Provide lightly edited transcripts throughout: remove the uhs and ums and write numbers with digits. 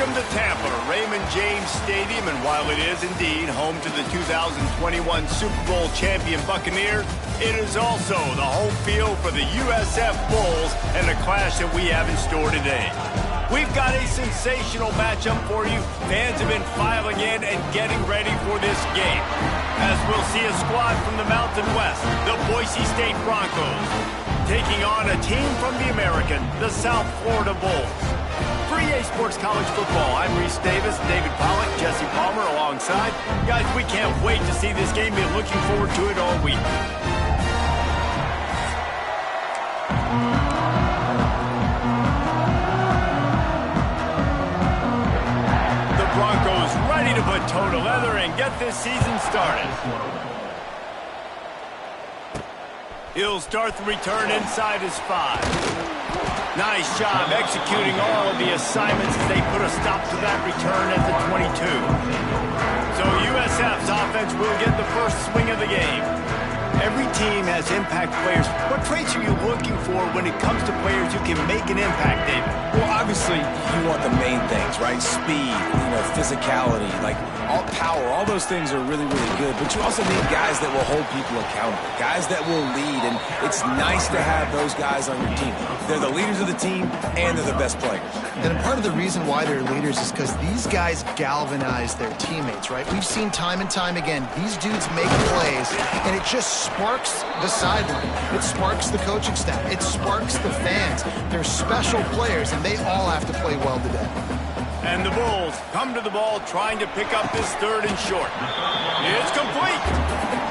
Welcome to Tampa, Raymond James Stadium, and while it is indeed home to the 2021 Super Bowl champion Buccaneers, it is also the home field for the USF Bulls and the clash that we have in store today. We've got a sensational matchup for you. Fans have been filing in and getting ready for this game, as we'll see a squad from the Mountain West, the Boise State Broncos, taking on a team from the American, the South Florida Bulls. For EA Sports College Football, I'm Reese Davis, David Pollack, Jesse Palmer alongside. Guys, we can't wait to see this game. Been looking forward to it all week. The Broncos ready to put toe to leather and get this season started. He'll start the return inside his 5. Nice job executing all of the assignments as they put a stop to that return at the 22. So USF's offense will get the first swing of the game. Every team has impact players. What traits are you looking for when it comes to players who can make an impact, David? Well, obviously, you want the main things, right? Speed, physicality, like all power. All those things are really, really good. But you also need guys that will hold people accountable, guys that will lead. And it's nice to have those guys on your team. They're the leaders of the team, and they're the best players. And part of the reason why they're leaders is because these guys galvanize their teammates, right? We've seen time and time again, these dudes make plays, and it just sparks the sideline. It sparks the coaching staff. It sparks the fans. They're special players, and they all have to play well today. And the Bulls come to the ball trying to pick up this third and short. It's complete.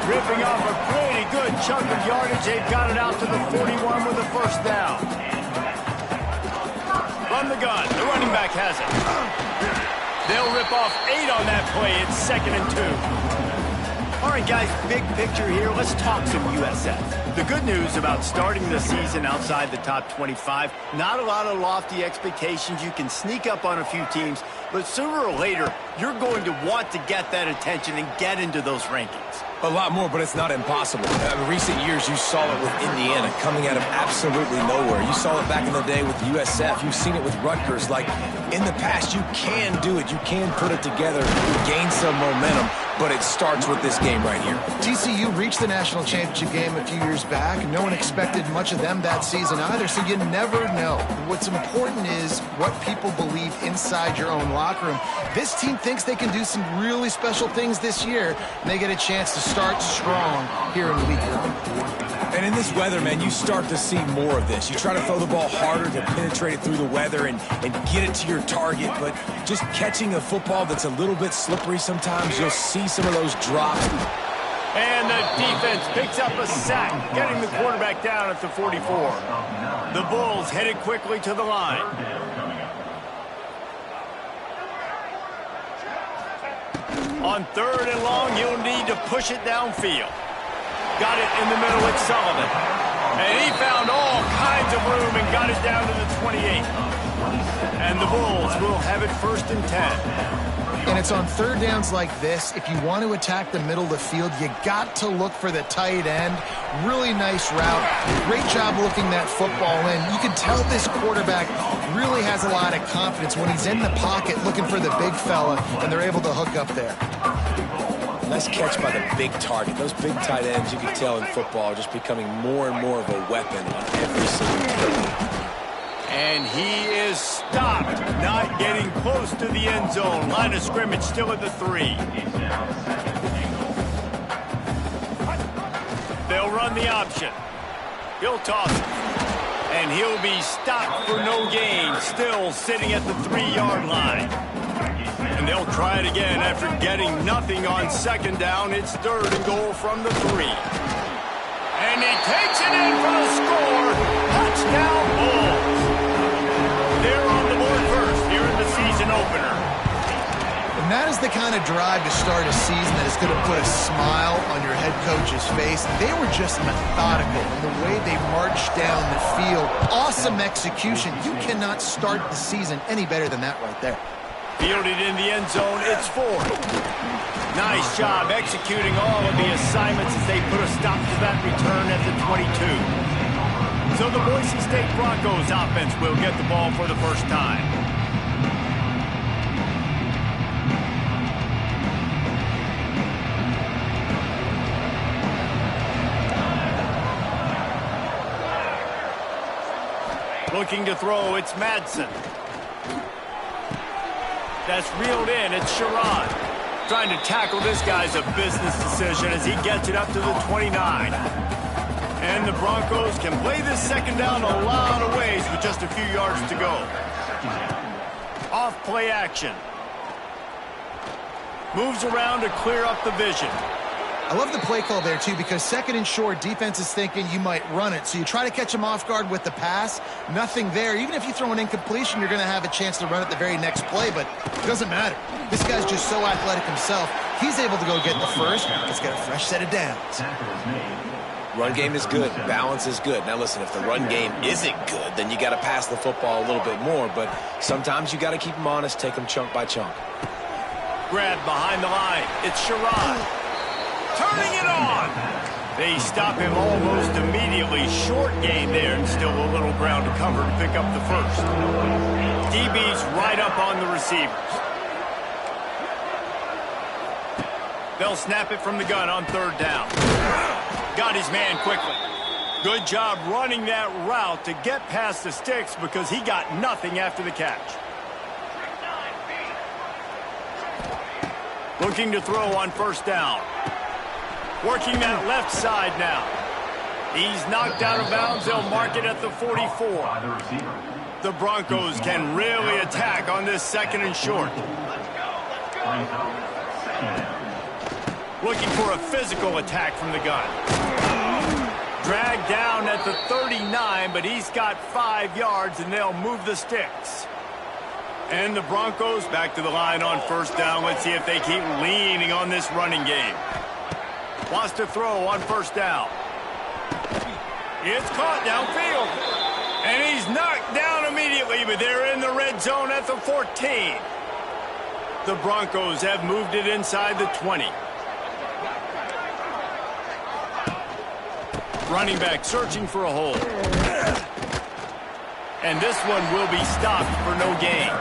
Ripping off a pretty good chunk of yardage. They've got it out to the 41 with a first down. From the gun, the running back has it. They'll rip off 8 on that play. It's 2nd and 2. All right, guys, big picture here. Let's talk some USF. The good news about starting the season outside the top 25, not a lot of lofty expectations. You can sneak up on a few teams, but sooner or later, you're going to want to get that attention and get into those rankings. A lot more, but it's not impossible. In recent years, you saw it with Indiana coming out of absolutely nowhere. You saw it back in the day with USF. You've seen it with Rutgers. Like, in the past, you can do it. You can put it together, gain some momentum, but it starts with this game right here. TCU reached the national championship game a few years back. No one expected much of them that season either, so you never know. What's important is what people believe inside your own locker room. This team thinks they can do some really special things this year, and they get a chance to start strong here in week 1. And in this weather, man, you start to see more of this. You try to throw the ball harder to penetrate it through the weather and get it to your target, but just catching a football that's a little bit slippery sometimes, you'll see some of those drops. And the defense picks up a sack, getting the quarterback down at the 44. The Bulls headed quickly to the line. On 3rd and long, you'll need to push it downfield. Got it in the middle with Sullivan. And he found all kinds of room and got it down to the 28. And the Bulls will have it 1st and 10. And it's on 3rd downs like this. If you want to attack the middle of the field, you got to look for the tight end. Really nice route. Great job looking that football in. You can tell this quarterback really has a lot of confidence when he's in the pocket looking for the big fella, and they're able to hook up there. Nice catch by the big target. Those big tight ends, you can tell in football, are just becoming more and more of a weapon on every single play. And he is stopped, not getting close to the end zone. Line of scrimmage still at the 3. They'll run the option. He'll toss it. And he'll be stopped for no gain, still sitting at the 3-yard line. And they'll try it again after getting nothing on 2nd down. It's 3rd and goal from the 3. And he takes it in for the score. Touchdown, Bulls. They're on the board first here in the season opener. And that is the kind of drive to start a season that is going to put a smile on your head coach's face. They were just methodical in the way they marched down the field. Awesome execution. You cannot start the season any better than that right there. Fielded in the end zone, it's 4. Nice job executing all of the assignments as they put a stop to that return at the 22. So the Boise State Broncos offense will get the ball for the first time. Looking to throw, it's Madsen. That's reeled in, it's Sherrod. Trying to tackle this guy's a business decision as he gets it up to the 29. And the Broncos can play this second down a lot of ways with just a few yards to go. Off play action. Moves around to clear up the vision. I love the play call there, too, because second and short, defense is thinking you might run it. So you try to catch them off guard with the pass. Nothing there. Even if you throw an incompletion, you're going to have a chance to run it the very next play, but it doesn't matter. This guy's just so athletic himself. He's able to go get the first. He's got a fresh set of downs. Run game is good. Balance is good. Now, listen, if the run game isn't good, then you got to pass the football a little bit more, but sometimes you got to keep them honest, take them chunk by chunk. Grab behind the line. It's Sherrod. Turning it on. They stop him almost immediately. Short gain there and still a little ground to cover to pick up the first. DB's right up on the receivers. They'll snap it from the gun on third down. Got his man quickly. Good job running that route to get past the sticks because he got nothing after the catch. Looking to throw on first down. Working that left side now. He's knocked out of bounds. They'll mark it at the 44. The Broncos can really attack on this second and short. Looking for a physical attack from the gun. Dragged down at the 39, but he's got 5 yards, and they'll move the sticks. And the Broncos back to the line on first down. Let's see if they keep leaning on this running game. Wants to throw on first down. It's caught downfield. And he's knocked down immediately, but they're in the red zone at the 14. The Broncos have moved it inside the 20. Running back searching for a hole. And this one will be stopped for no gain.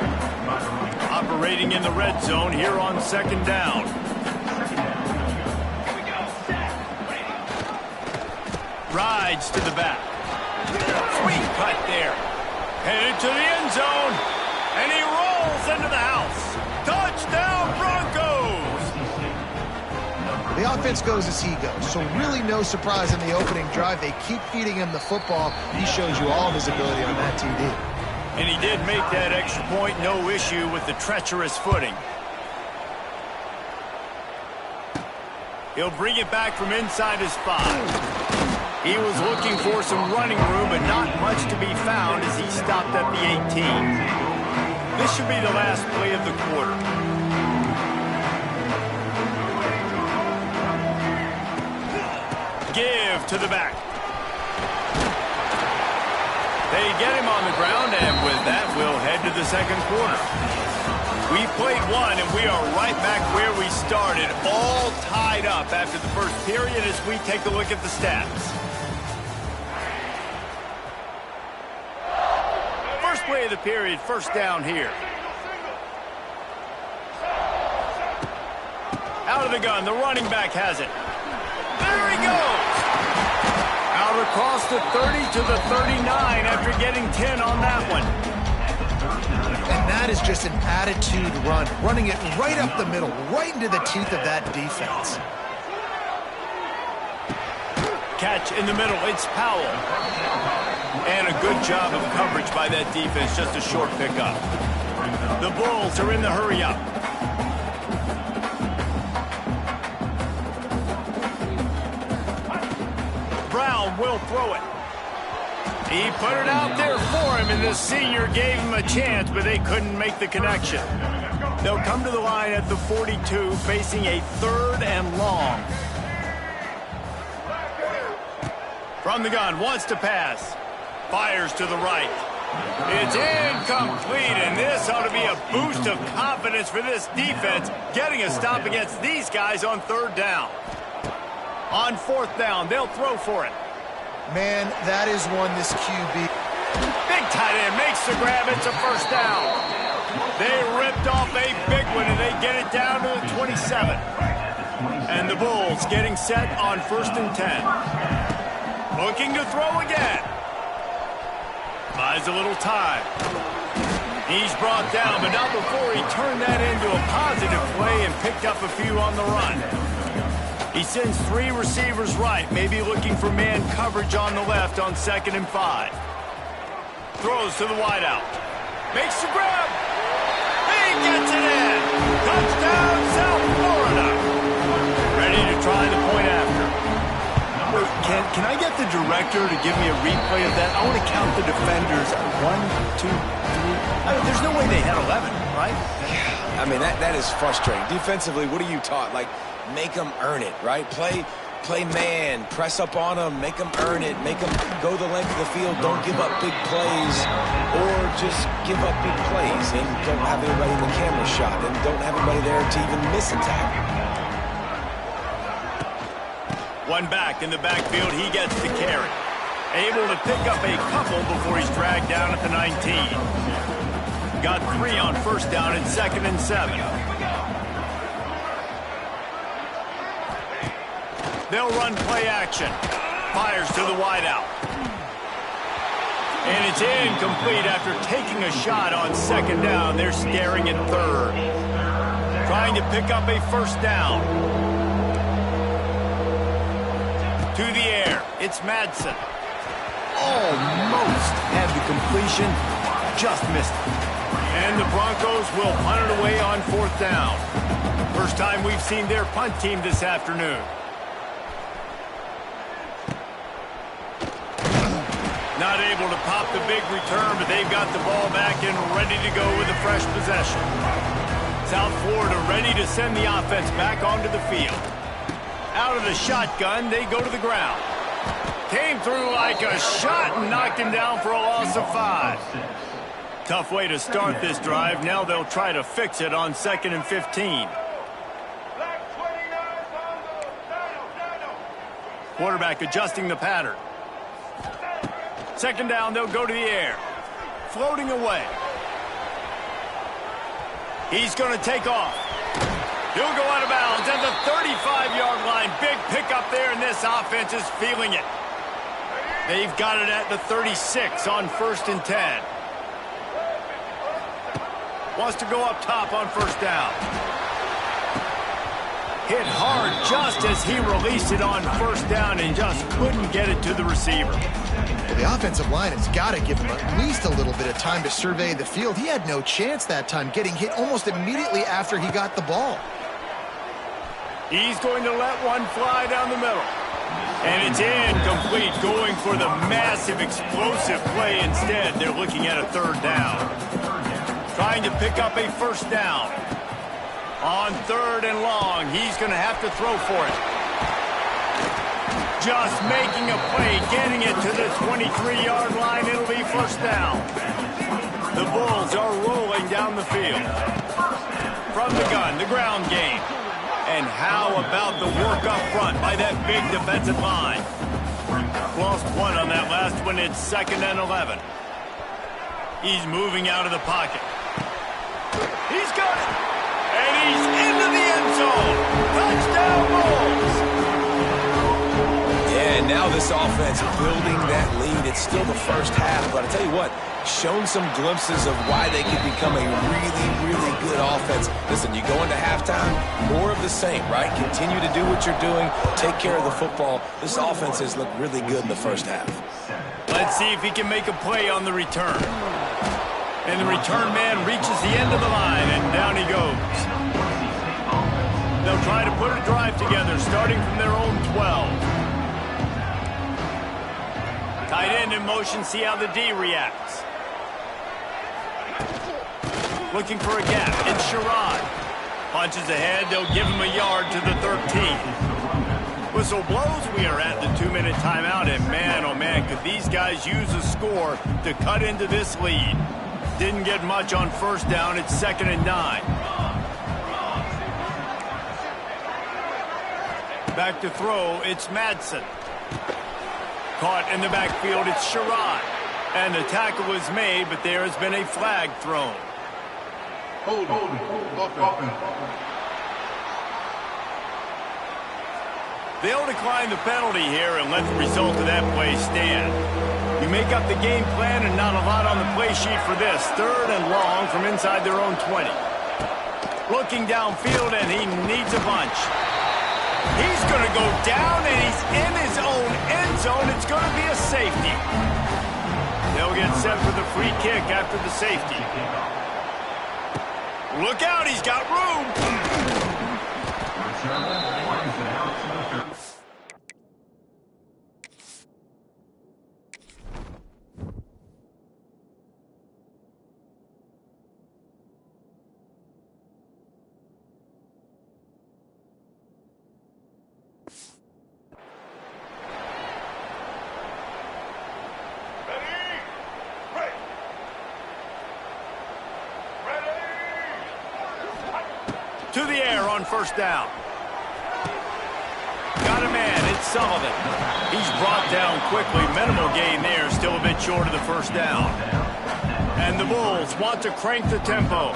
Operating in the red zone here on second down. Rides to the back. Sweet cut there. Headed to the end zone. And he rolls into the house. Touchdown, Broncos! The offense goes as he goes, so really no surprise in the opening drive. They keep feeding him the football. He shows you all of his ability on that TD. And he did make that extra point, no issue with the treacherous footing. He'll bring it back from inside his 5. He was looking for some running room, but not much to be found as he stopped at the 18. This should be the last play of the quarter. Give to the back. They get him on the ground, and with that, we'll head to the second quarter. We played one, and we are right back where we started, all tied up after the first period as we take a look at the stats. First play of the period, first down here. Out of the gun, the running back has it. There he goes! Out across the 30 to the 39 after getting 10 on that one. And that is just an attitude run, running it right up the middle, right into the teeth of that defense. Catch in the middle, it's Powell. And a good job of coverage by that defense, just a short pickup. The Bulls are in the hurry-up. Brown will throw it. He put it out there for him, and the senior gave him a chance, but they couldn't make the connection. They'll come to the line at the 42, facing a third and long. From the gun, wants to pass. Fires to the right. It's incomplete, and this ought to be a boost of confidence for this defense, getting a stop against these guys on third down. On fourth down, they'll throw for it. Man, that is one this QB. Big tight end makes the grab. It's a first down. They ripped off a big one, and they get it down to the 27. And the Bulls getting set on 1st and 10. Looking to throw again. Buys a little time. He's brought down, but not before he turned that into a positive play and picked up a few on the run. He sends 3 receivers right, maybe looking for man coverage on the left on 2nd and 5. Throws to the wideout. Makes the grab. He gets it in. Touchdown, South Florida. Ready to try the point after. Wait, can I get the director to give me a replay of that? I want to count the defenders. 1, 2, 3. There's no way they had 11, right? I mean, that is frustrating. Defensively, what are you taught? Like, make them earn it, right? Play man, press up on them, make them earn it, make them go the length of the field, don't give up big plays, or just give up big plays and don't have anybody in the camera shot and don't have anybody there to even miss a tackle. One back in the backfield, he gets the carry. Able to pick up a couple before he's dragged down at the 19. Got 3 on 1st down and 2nd and 7. They'll run play action. Fires to the wideout. And it's incomplete after taking a shot on 2nd down. They're staring at 3rd. Trying to pick up a 1st down. To the air. It's Madsen. Almost had the completion. Just missed it. And the Broncos will punt it away on 4th down. First time we've seen their punt team this afternoon. Not able to pop the big return, but they've got the ball back and ready to go with a fresh possession. South Florida ready to send the offense back onto the field. Out of the shotgun, they go to the ground. Came through like a shot and knocked him down for a loss of 5. Tough way to start this drive. Now they'll try to fix it on 2nd and 15. Quarterback adjusting the pattern. 2nd down, they'll go to the air. Floating away. He's going to take off. He'll go out of bounds at the 35-yard line. Big pickup there, and this offense is feeling it. They've got it at the 36 on 1st and 10. Wants to go up top on 1st down. Hit hard just as he released it on 1st down and just couldn't get it to the receiver. Well, the offensive line has got to give him at least a little bit of time to survey the field. He had no chance that time, getting hit almost immediately after he got the ball. He's going to let one fly down the middle. And it's incomplete, going for the massive explosive play instead. They're looking at a 3rd down. Trying to pick up a 1st down. On 3rd and long, he's going to have to throw for it. Just making a play, getting it to the 23-yard line. It'll be 1st down. The Bulls are rolling down the field. From the gun, the ground game. And how about the work up front by that big defensive line? Lost 1 on that last one. It's 2nd and 11. He's moving out of the pocket. He's got it. And he's into the end zone. Touchdown, Bulls. Yeah, and now this offense building that lead. It's still the first half, but I tell you what, shown some glimpses of why they could become a really, really good offense. Listen, you go into halftime, more of the same, right? Continue to do what you're doing, take care of the football. This offense has looked really good in the first half. Let's see if he can make a play on the return. And the return man reaches the end of the line, and down he goes. They'll try to put a drive together, starting from their own 12. Tight end in motion, see how the D reacts. Looking for a gap, it's Sherrod. Punches ahead, they'll give him a yard to the 13. Whistle blows, we are at the 2-minute timeout, and man, oh man, could these guys use a score to cut into this lead. Didn't get much on 1st down, it's 2nd and 9. Back to throw, it's Madsen. Caught in the backfield, it's Sherrod. And the tackle is made, but there has been a flag thrown. Hold. They'll decline the penalty here and let the result of that play stand. You make up the game plan and not a lot on the play sheet for this. 3rd and long from inside their own 20. Looking downfield, and he needs a bunch. He's going to go down, and he's in his own end zone. It's going to be a safety. They'll get set for the free kick after the safety. Look out, he's got room. To the air on 1st down. Got a man, it's Sullivan. He's brought down quickly. Minimal gain there, still a bit short of the 1st down. And the Bulls want to crank the tempo.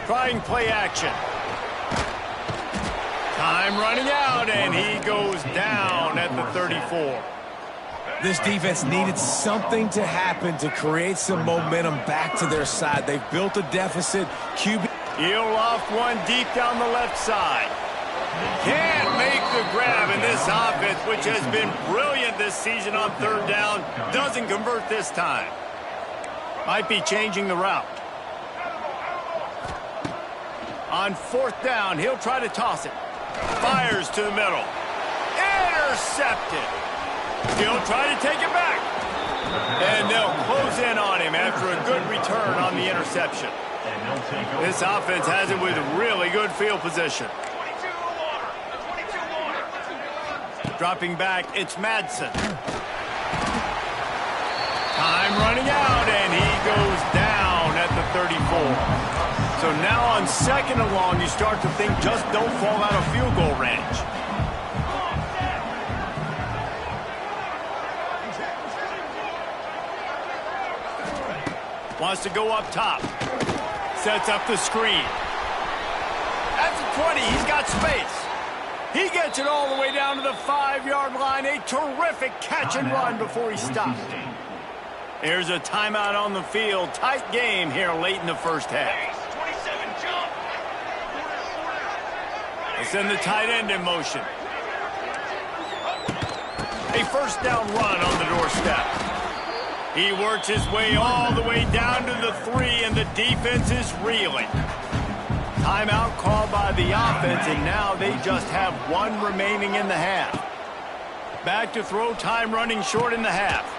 Trying play action. Time running out, and he goes down at the 34. This defense needed something to happen to create some momentum back to their side. They've built a deficit. QB. He'll loft one deep down the left side. Can't make the grab in this offense, which has been brilliant this season on 3rd down. Doesn't convert this time. Might be changing the route. On 4th down, he'll try to toss it. Fires to the middle. Intercepted. He'll try to take it back. And they'll close in on him after a good return on the interception. This offense has it with really good field position. Dropping back, it's Madsen. Time running out, and he goes down at the 34. So now on 2nd and long, you start to think just don't fall out of field goal range. Wants to go up top. Sets up the screen. At the 20, he's got space. He gets it all the way down to the 5-yard line. A terrific catch and run before he stopped. There's a timeout on the field. Tight game here late in the 1st half. They send the tight end in motion. A 1st down run on the doorstep. He works his way all the way down to the 3, and the defense is reeling. Timeout called by the offense, and now they just have 1 remaining in the half. Back to throw, time running short in the half.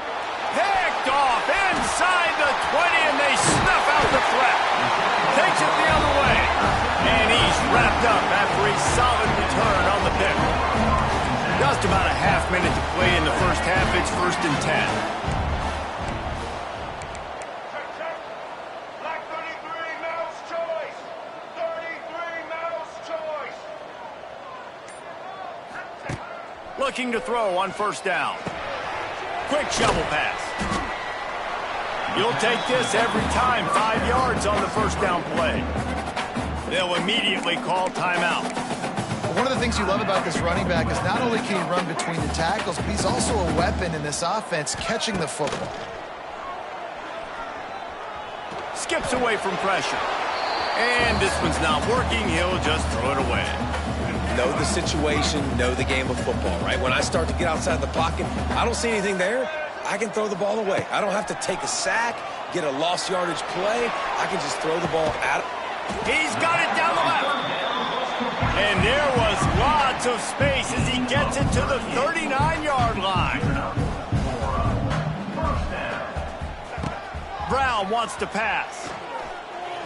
Picked off inside the 20, and they snuff out the threat. Takes it the other way, and he's wrapped up after a solid return on the pick. Just about a half minute to play in the 1st half. It's 1st and 10. Looking to throw on 1st down. Quick shovel pass. You'll take this every time. 5 yards on the 1st down play. They'll immediately call timeout. One of the things you love about this running back is not only can he run between the tackles, but he's also a weapon in this offense, catching the football. Skips away from pressure. And this one's not working. He'll just throw it away. Know the situation, know the game of football, right? When I start to get outside the pocket, I don't see anything there, I can throw the ball away. I don't have to take a sack, get a lost yardage play. I can just throw the ball out. He's got it down the left. And there was lots of space as he gets it to the 39-yard line. Brown wants to pass.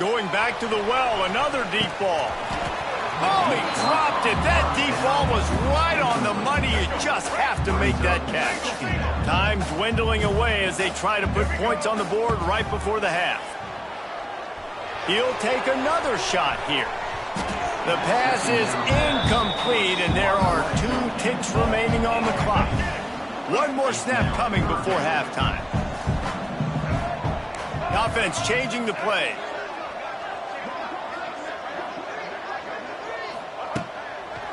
Going back to the well, another deep ball. Oh, he dropped it. That deep ball was right on the money. You just have to make that catch. Time dwindling away as they try to put points on the board right before the half. He'll take another shot here. The pass is incomplete, and there are 2 ticks remaining on the clock. 1 more snap coming before halftime. The offense changing the play.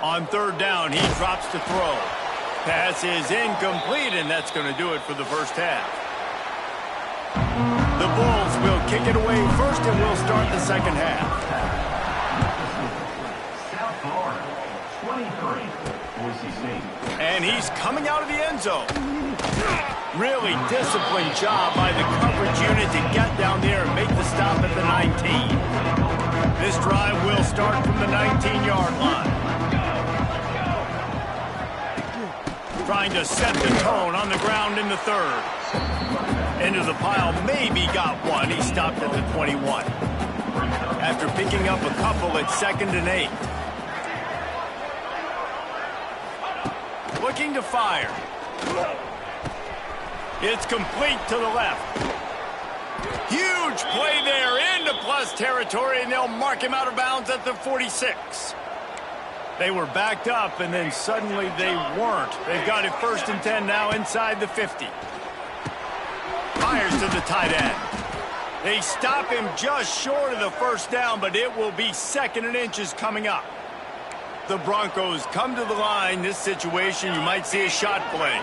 On 3rd down, he drops to throw. Pass is incomplete, and that's going to do it for the first half. The Bulls will kick it away first, and we'll start the second half. South Florida, 23, Boise State. And he's coming out of the end zone. Really disciplined job by the coverage unit to get down there and make the stop at the 19. This drive will start from the 19-yard line. Trying to set the tone on the ground in the third. Into the pile, maybe got one. He stopped at the 21. After picking up a couple at 2nd and 8. Looking to fire. It's complete to the left. Huge play there into plus territory, and they'll mark him out of bounds at the 46. They were backed up, and then suddenly they weren't. They've got it 1st and 10 now inside the 50. Fires to the tight end. They stop him just short of the first down, but it will be 2nd and inches coming up. The Broncos come to the line. This situation, you might see a shot play.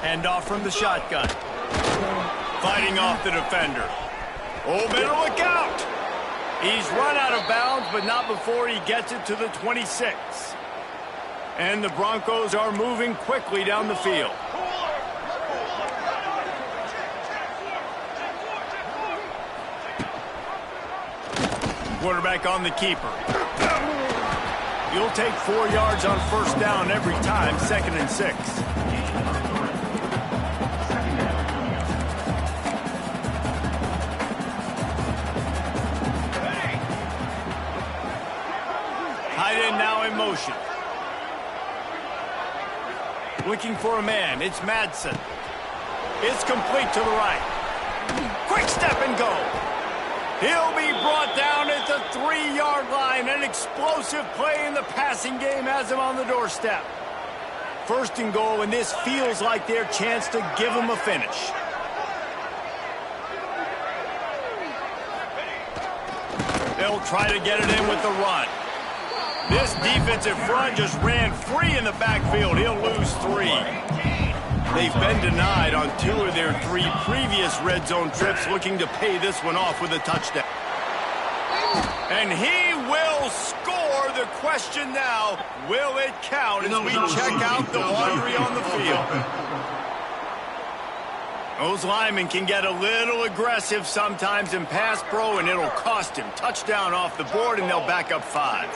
Hand off from the shotgun. Fighting off the defender. Oh, better look out. He's run out of bounds, but not before he gets it to the 26. And the Broncos are moving quickly down the field. Quarterback on the keeper. You'll take 4 yards on first down every time, 2nd and 6. Tight end now in motion. Looking for a man. It's Madsen. It's complete to the right. Quick step and go. He'll be brought down at the 3-yard line. An explosive play in the passing game has him on the doorstep. 1st and goal, and this feels like their chance to give him a finish. They'll try to get it in with the run. This defensive front just ran free in the backfield. He'll lose 3. They've been denied on 2 of their 3 previous red zone trips, looking to pay this one off with a touchdown. And he will score. The question now, will it count as we check out the laundry on the field? Those linemen can get a little aggressive sometimes in pass pro, and it'll cost him. Touchdown off the board, and they'll back up 5.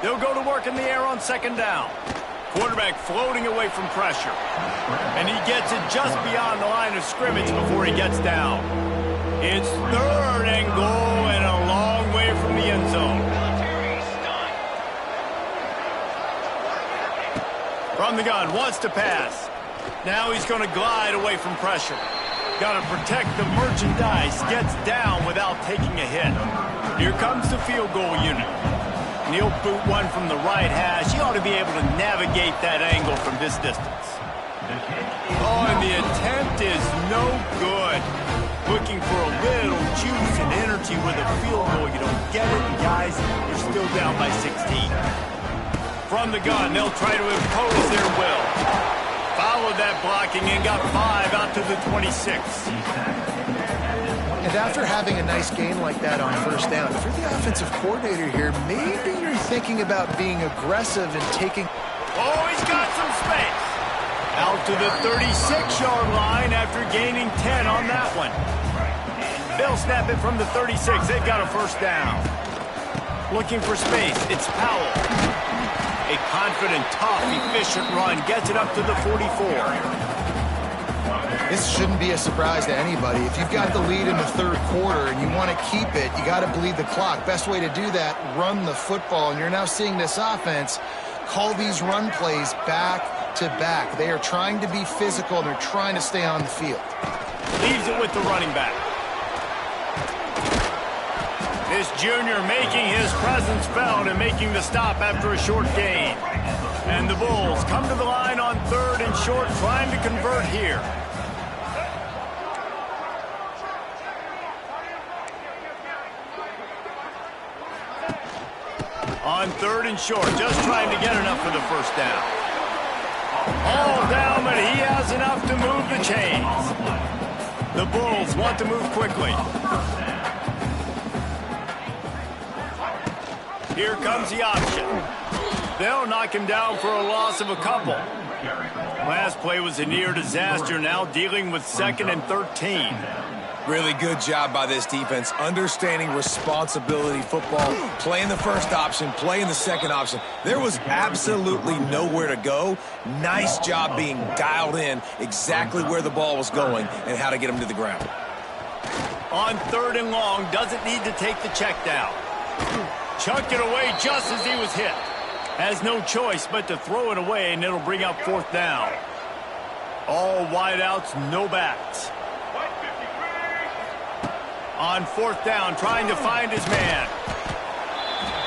They'll go to work in the air on 2nd down. Quarterback floating away from pressure. And he gets it just beyond the line of scrimmage before he gets down. It's 3rd and goal and a long way from the end zone. From the gun, wants to pass. Now he's going to glide away from pressure. Got to protect the merchandise. Gets down without taking a hit. Here comes the field goal unit. And he'll boot one from the right hash. He ought to be able to navigate that angle from this distance. Oh, and the attempt is no good. Looking for a little juice and energy with a field goal. You don't get it, and guys, you're still down by 16. From the gun, they'll try to impose their will. Followed that blocking and got 5 out to the 26. And after having a nice game like that on first down, if you're the offensive coordinator here, maybe you're thinking about being aggressive and taking... Oh, he's got some space. Out to the 36-yard line after gaining 10 on that one. They'll snap it from the 36. They've got a first down. Looking for space. It's Powell. A confident, tough, efficient run. Gets it up to the 44. This shouldn't be a surprise to anybody. If you've got the lead in the 3rd quarter and you want to keep it, you got to bleed the clock. Best way to do that, run the football. And you're now seeing this offense call these run plays back to back. They are trying to be physical, and they're trying to stay on the field. Leaves it with the running back. This junior making his presence felt and making the stop after a short gain. And the Bulls come to the line on 3rd and short, trying to convert here. On 3rd and short, just trying to get enough for the first down. All down, but he has enough to move the chains. The Bulls want to move quickly. Here comes the option. They'll knock him down for a loss of a couple. Last play was a near disaster, now dealing with 2nd and 13. Really good job by this defense, understanding responsibility football, playing the first option, playing the second option. There was absolutely nowhere to go. Nice job being dialed in exactly where the ball was going and how to get him to the ground. On 3rd and long, doesn't need to take the check down. Chucked it away just as he was hit. Has no choice but to throw it away, and it'll bring up 4th down. All wideouts, no backs. On 4th down, trying to find his man.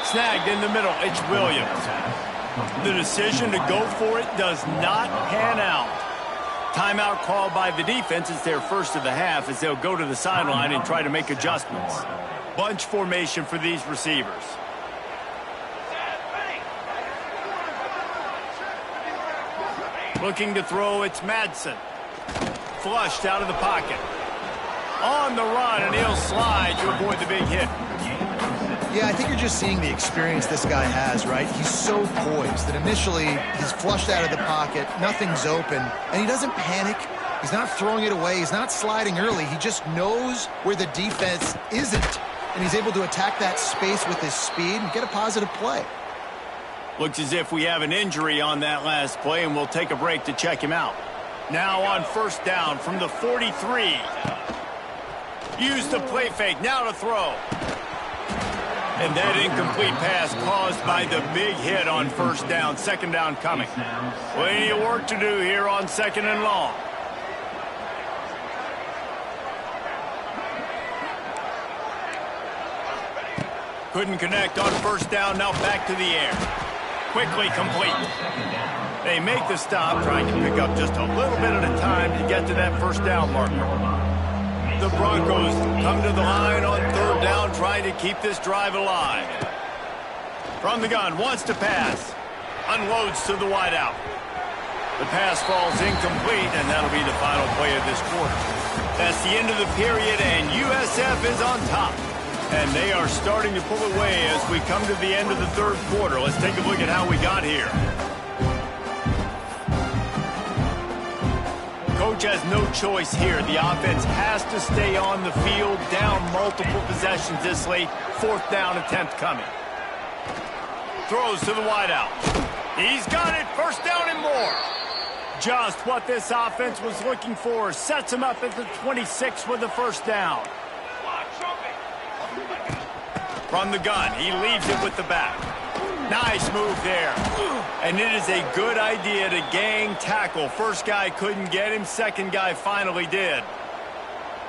Snagged in the middle, it's Williams. The decision to go for it does not pan out. Timeout called by the defense. It's their first of the half as they'll go to the sideline and try to make adjustments. Bunch formation for these receivers. Looking to throw, it's Madsen. Flushed out of the pocket. On the run, and he'll slide to avoid the big hit. Yeah, I think you're just seeing the experience this guy has, right? He's so poised that initially he's flushed out of the pocket, nothing's open, and he doesn't panic. He's not throwing it away. He's not sliding early. He just knows where the defense isn't, and he's able to attack that space with his speed and get a positive play. Looks as if we have an injury on that last play, and we'll take a break to check him out. Now on 1st down from the 43. Use the play fake, now to throw. And that incomplete pass caused by the big hit on 1st down. 2nd down coming. Plenty of work to do here on 2nd and long. Couldn't connect on 1st down, now back to the air. Quickly complete. They make the stop, trying to pick up just a little bit at a time to get to that 1st down marker. The Broncos come to the line on 3rd down, trying to keep this drive alive. From the gun, wants to pass. Unloads to the wideout. The pass falls incomplete, and that'll be the final play of this quarter. That's the end of the period, and USF is on top. And they are starting to pull away as we come to the end of the 3rd quarter. Let's take a look at how we got here. Coach has no choice here. The offense has to stay on the field, down multiple possessions this late. 4th down attempt coming. Throws to the wideout. He's got it. 1st down and more. Just what this offense was looking for. Sets him up at the 26 with the 1st down. From the gun, he leaves it with the back. Nice move there. And it is a good idea to gang tackle. First guy couldn't get him. Second guy finally did.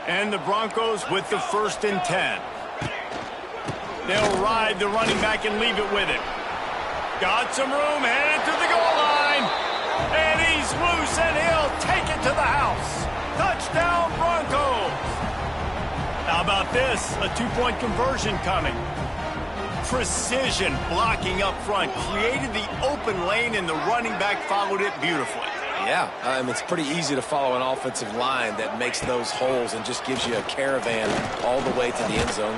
And the Broncos with the 1st and 10. They'll ride the running back and leave it with him. Got some room, headed to the goal line. And he's loose, and he'll take it to the house. Touchdown, Broncos. How about this? A 2-point conversion coming. Precision blocking up front. Created the open lane, and the running back followed it beautifully. Yeah, it's pretty easy to follow an offensive line that makes those holes and just gives you a caravan all the way to the end zone.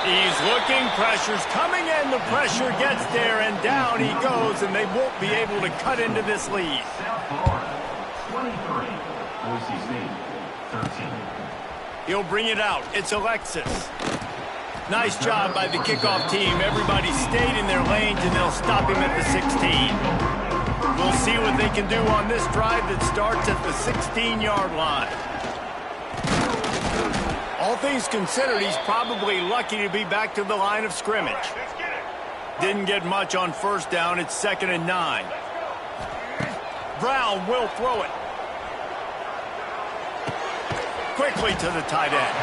He's looking, pressure's coming in, the pressure gets there, and down he goes, and they won't be able to cut into this lead. South Florida, 23. Boise State, 13. He'll bring it out. It's Alexis. Nice job by the kickoff team. Everybody stayed in their lanes, and they'll stop him at the 16. We'll see what they can do on this drive that starts at the 16-yard line. All things considered, he's probably lucky to be back to the line of scrimmage. Didn't get much on 1st down. It's 2nd and 9. Brown will throw it. Quickly to the tight end.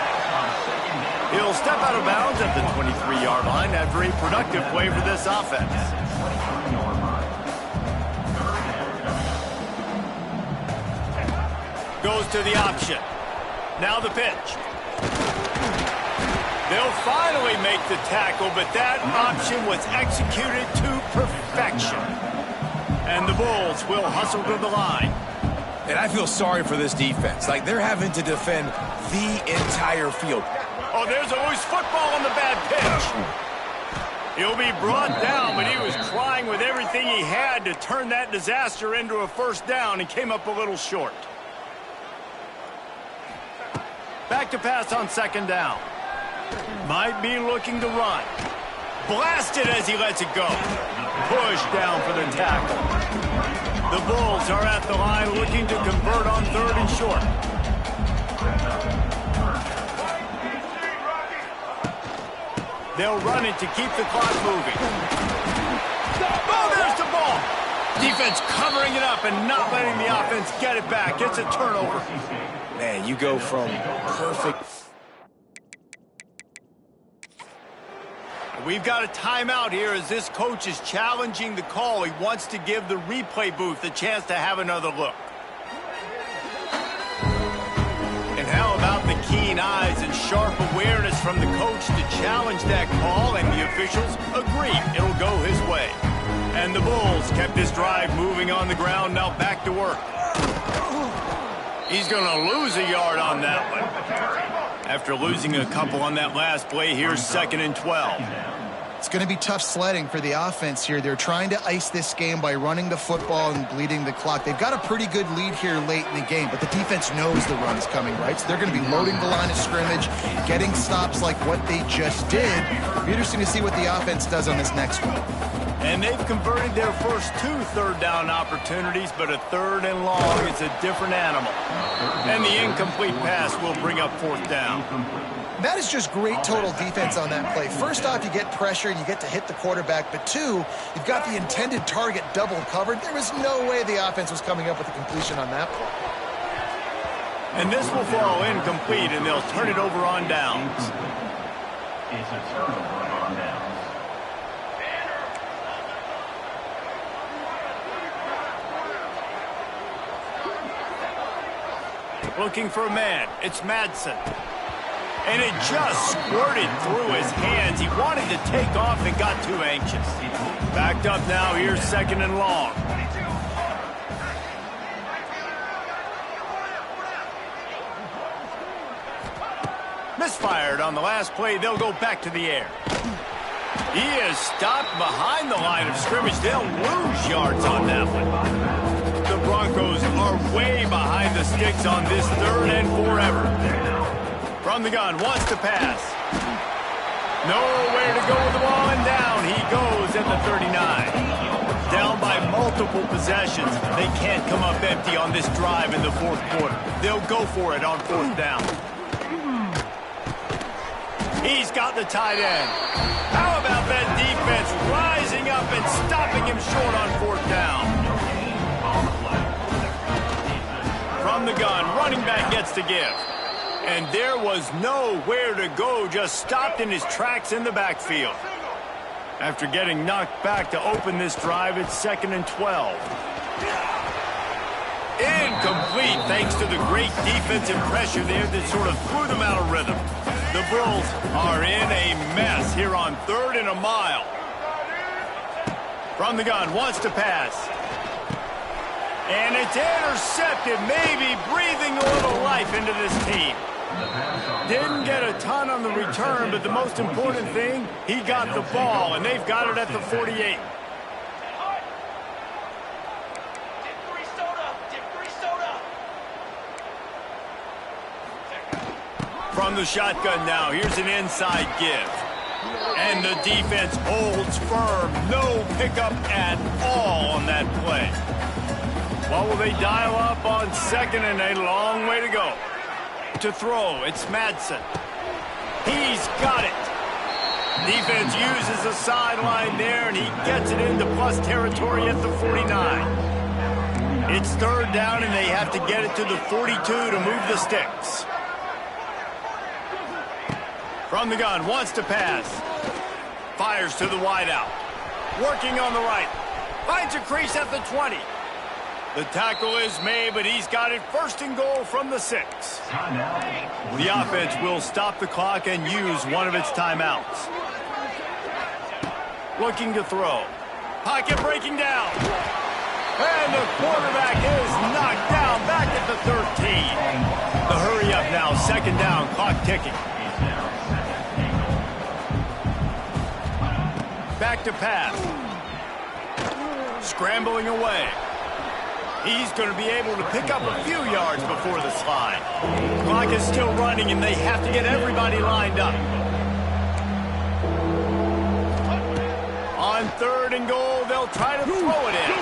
He'll step out of bounds at the 23-yard line after a productive play for this offense. Goes to the option. Now the pitch. They'll finally make the tackle, but that option was executed to perfection. And the Bulls will hustle to the line. And I feel sorry for this defense. Like, they're having to defend the entire field. Oh, there's always football on the bad pitch. He'll be brought down, but he was trying with everything he had to turn that disaster into a first down and came up a little short. Back to pass on second down. Might be looking to run. Blasted as he lets it go. Pushed down for the tackle. The Bulls are at the line looking to convert on third and short. They'll run it to keep the clock moving. Oh, there's the ball. Defense covering it up and not letting the offense get it back. It's a turnover. Man, you go from perfect. We've got a timeout here as this coach is challenging the call. He wants to give the replay booth a chance to have another look. And how about the keen eyes and sharp awareness from the coach to challenge that call, and the officials agree it'll go his way. And the Bulls kept this drive moving on the ground, now back to work. He's going to lose a yard on that one. After losing a couple on that last play, here's 2nd and 12. It's going to be tough sledding for the offense here. They're trying to ice this game by running the football and bleeding the clock. They've got a pretty good lead here late in the game, but the defense knows the run is coming, right? So they're going to be loading the line of scrimmage, getting stops like what they just did. It'll be interesting to see what the offense does on this next one. And they've converted their first 2 third-down opportunities, but a 3rd and long is a different animal. And the incomplete pass will bring up 4th down. That is just great total defense on that play. First off, you get pressure and you get to hit the quarterback, but 2, you've got the intended target double covered. There was no way the offense was coming up with a completion on that play. And this will fall incomplete, and they'll turn it over on downs. It's a turnover on downs. Looking for a man. It's Madsen. And it just squirted through his hands. He wanted to take off and got too anxious. Backed up now. Here's 2nd and long. Misfired on the last play. They'll go back to the air. He is stopped behind the line of scrimmage. They'll lose yards on that one. The Broncos are way behind the sticks on this 3rd and forever. From the gun, wants to pass. Nowhere to go with the ball, and down he goes at the 39. Down by multiple possessions. They can't come up empty on this drive in the 4th quarter. They'll go for it on 4th down. He's got the tight end. How about that defense rising up and stopping him short on 4th down? From the gun, running back gets to give. And there was nowhere to go, just stopped in his tracks in the backfield. After getting knocked back to open this drive, it's 2nd and 12. Incomplete, thanks to the great defensive pressure there that sort of threw them out of rhythm. The Bulls are in a mess here on 3rd and a mile. From the gun, wants to pass. And it's intercepted, maybe breathing a little life into this team. Didn't get a ton on the return, but the most important thing, he got the ball, and they've got it at the 48. From the shotgun now, here's an inside give. And the defense holds firm. No pickup at all on that play. What will they dial up on 2nd and a long way to go? To throw, it's Madsen. He's got it. Defense uses a sideline there, and he gets it into plus territory at the 49. It's 3rd down, and they have to get it to the 42 to move the sticks. From the gun, wants to pass. Fires to the wideout. Working on the right. Finds a crease at the 20. The tackle is made, but he's got it first and goal from the 6. The offense will stop the clock and use one of its timeouts. Looking to throw. Pocket breaking down. And the quarterback is knocked down back at the 13. The hurry up now, second down, clock ticking. Back to pass. Scrambling away. He's going to be able to pick up a few yards before the slide. Clock is still running, and they have to get everybody lined up. On third and goal, they'll try to throw it in.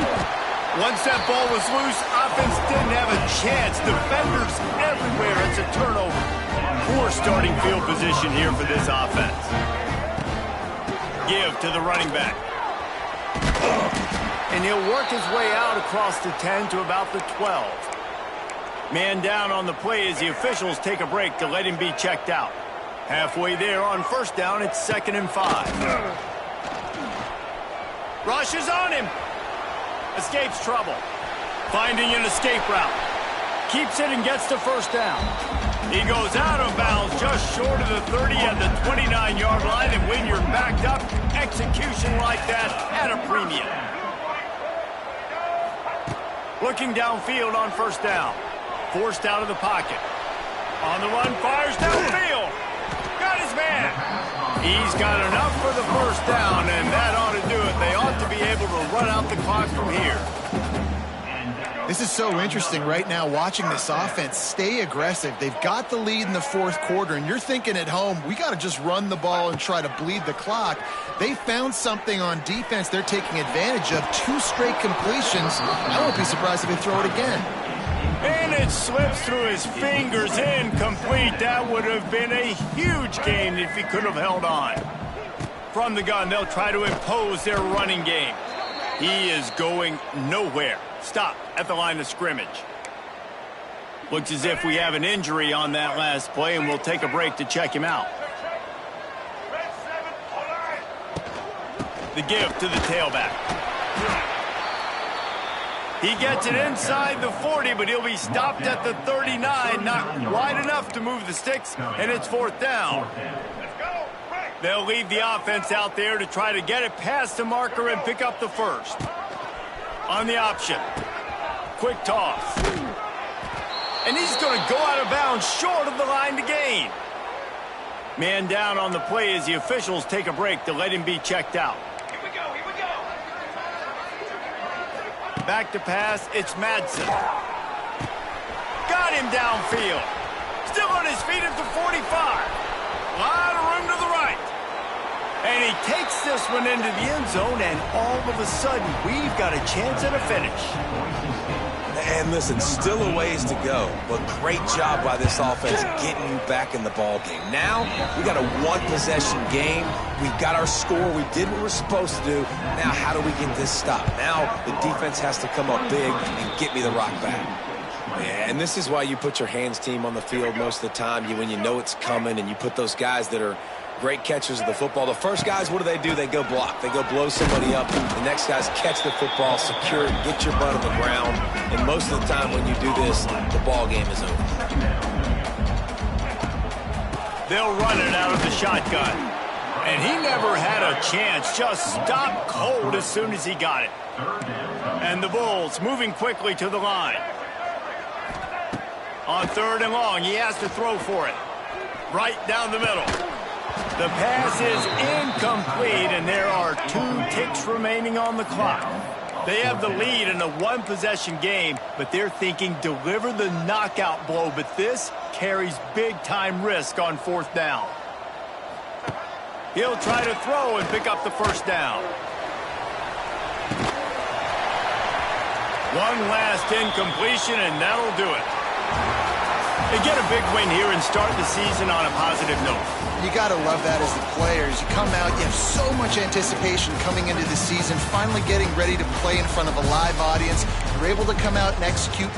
Once that ball was loose, offense didn't have a chance. Defenders everywhere. It's a turnover. Poor starting field position here for this offense. Give to the running back. And he'll work his way out across the 10 to about the 12. Man down on the play as the officials take a break to let him be checked out. Halfway there on first down, it's 2nd and 5. Rushes on him. Escapes trouble. Finding an escape route. Keeps it and gets the first down. He goes out of bounds just short of the 30 at the 29-yard line, and when you're backed up, execution like that at a premium. Looking downfield on first down. Forced out of the pocket. On the run, fires downfield. Got his man. He's got enough for the first down, and that ought to do it. They ought to be able to run out the clock from here. This is so interesting right now, watching this offense stay aggressive. They've got the lead in the fourth quarter, and you're thinking at home, we got to just run the ball and try to bleed the clock. They found something on defense they're taking advantage of. 2 straight completions. I won't be surprised if they throw it again. And it slips through his fingers, incomplete. That would have been a huge gain if he could have held on. From the gun, they'll try to impose their running game. He is going nowhere. Stop at the line of scrimmage. Looks as if we have an injury on that last play, and we'll take a break to check him out. The give to the tailback. He gets it inside the 40, but he'll be stopped at the 39. Not wide enough to move the sticks, and it's 4th down. They'll leave the offense out there to try to get it past the marker and pick up the first. On the option. Quick toss. And he's going to go out of bounds short of the line to gain. Man down on the play as the officials take a break to let him be checked out. Here we go, here we go. Back to pass, it's Madsen. Got him downfield. Still on his feet at the 45. A lot of room to the right. And he takes this one into the end zone, and all of a sudden, we've got a chance at a finish. And listen, still a ways to go, but great job by this offense getting you back in the ball game. Now, we got a one-possession game. We got our score. We did what we're supposed to do. Now, how do we get this stopped? Now, the defense has to come up big and get me the rock back. Yeah, and this is why you put your hands team on the field most of the time. When you know it's coming, and you put those guys that are great catchers of the football. The first guys, what do? They go block. They go blow somebody up. The next guys catch the football, secure it, get your butt on the ground. And most of the time when you do this, the ball game is over. They'll run it out of the shotgun. And he never had a chance. Just stopped cold as soon as he got it. And the Bulls moving quickly to the line. On 3rd and long, he has to throw for it. Right down the middle. The pass is incomplete, and there are 2 ticks remaining on the clock. They have the lead in a one-possession game, but they're thinking deliver the knockout blow, but this carries big-time risk on 4th down. He'll try to throw and pick up the first down. One last incompletion, and that'll do it. They get a big win here and start the season on a positive note. You got to love that as the players. You come out, you have so much anticipation coming into the season, finally getting ready to play in front of a live audience. You're able to come out and execute.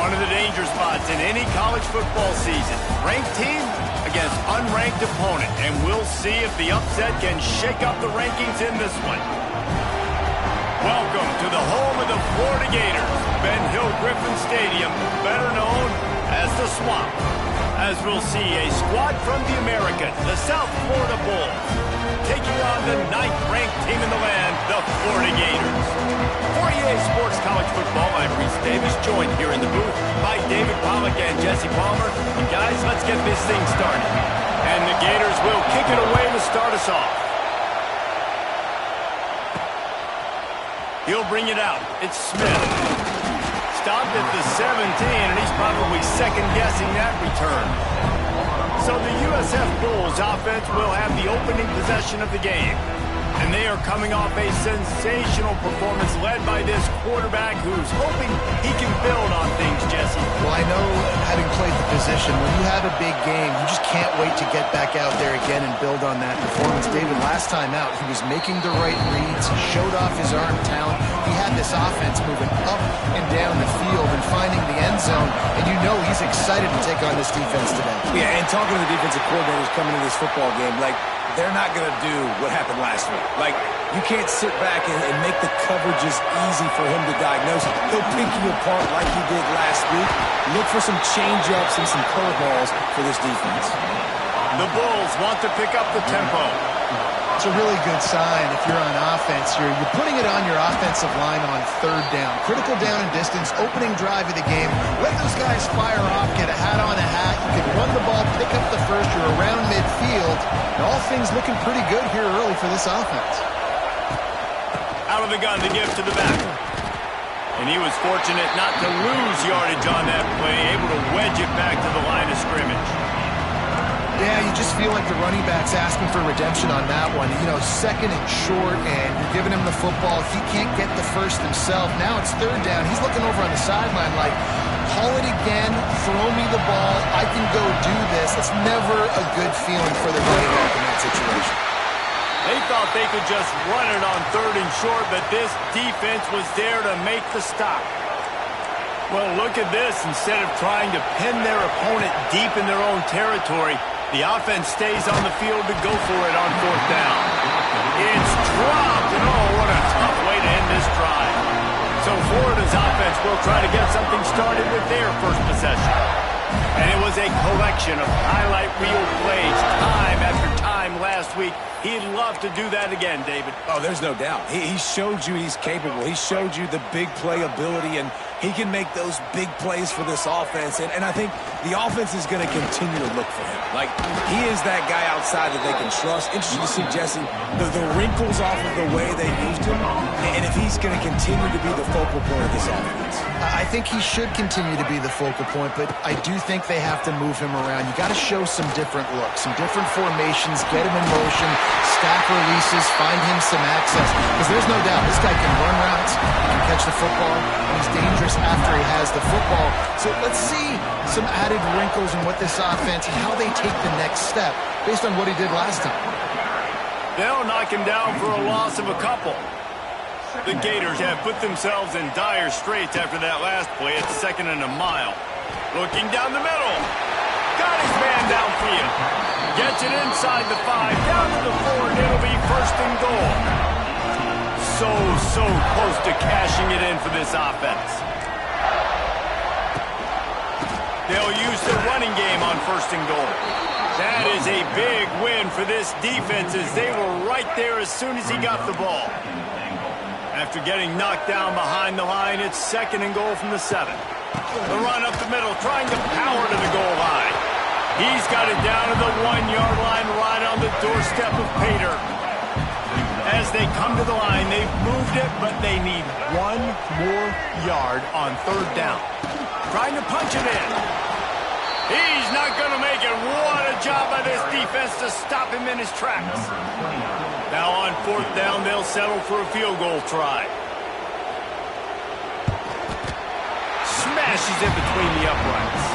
One of the danger spots in any college football season. Ranked team against unranked opponent. And we'll see if the upset can shake up the rankings in this one. Welcome to the home of the Florida Gators, Ben Hill Griffin Stadium, better known as the Swamp. As we'll see a squad from the Americas, the South Florida Bulls. taking on the 9th-ranked team in the land, the Florida Gators. For EA Sports College Football, I'm Reese Davis, joined here in the booth by David Pollack and Jesse Palmer. And guys, let's get this thing started. And the Gators will kick it away to start us off. He'll bring it out. It's Smith. Stopped at the 17, and he's probably second-guessing that return. So the USF Bulls offense will have the opening possession of the game. And they are coming off a sensational performance led by this quarterback who's hoping he can build on things, Jesse. Well, I know, having played the position, when you have a big game, you just can't wait to get back out there again and build on that performance. David, last time out, he was making the right reads. He showed off his arm talent. He had this offense moving up and down the field and finding the end zone. And you know he's excited to take on this defense today. Yeah, and talking to the defensive coordinators coming into this football game, like, they're not going to do what happened last week. Like, you can't sit back and make the coverages easy for him to diagnose. He'll pick you apart like he did last week. Look for some change-ups and some curveballs for this defense. The Bulls want to pick up the tempo. It's a really good sign if you're on offense. You're putting it on your offensive line on third down. Critical down and distance, opening drive of the game. Let those guys fire off, get a hat on a hat. You can run the ball, pick up the first. You're around midfield. And all things looking pretty good here early for this offense. Out of the gun to give to the back. And he was fortunate not to lose yardage on that play, able to wedge it back to the line of scrimmage. Yeah, you just feel like the running back's asking for redemption on that one. You know, second and short, and you're giving him the football. He can't get the first himself. Now it's third down. He's looking over on the sideline like, call it again, throw me the ball, I can go do this. It's never a good feeling for the running back in that situation. They thought they could just run it on third and short, but this defense was there to make the stop. Well, look at this. Instead of trying to pin their opponent deep in their own territory, the offense stays on the field to go for it on fourth down. It's dropped, and oh, what a tough way to end this drive. So Florida's offense will try to get something started with their first possession. And it was a collection of highlight reel plays time after time last week. He'd love to do that again, David. Oh, there's no doubt. He showed you he's capable. He showed you the big play ability, and he can make those big plays for this offense. And I think the offense is going to continue to look for him. Like, he is that guy outside that they can trust. Interesting to see, Jesse, the wrinkles off of the way they used him, and if he's going to continue to be the focal point of this offense. I think he should continue to be the focal point, but I do think they have to move him around. You got to show some different looks, some different formations, get him in motion, stack releases, find him some access. Because there's no doubt, this guy can run routes, he can catch the football, and he's dangerous after he has the football. So let's see some added wrinkles in what this offense and how they take the next step based on what he did last time. They'll knock him down for a loss of a couple. The Gators have put themselves in dire straits after that last play at second and a mile. Looking down the middle. Got his man downfield. Gets it inside the 5, down to the 4, and it'll be first and goal. So close to cashing it in for this offense. They'll use the running game on first and goal. That is a big win for this defense as they were right there as soon as he got the ball. After getting knocked down behind the line, it's second and goal from the 7. The run up the middle, trying to power to the goal line. He's got it down to the 1-yard line, right on the doorstep of Pater. As they come to the line, they've moved it, but they need one more yard on third down. Trying to punch it in. He's not going to make it. What a job by this defense to stop him in his tracks. Now on fourth down, they'll settle for a field goal try. Smashes it between the uprights.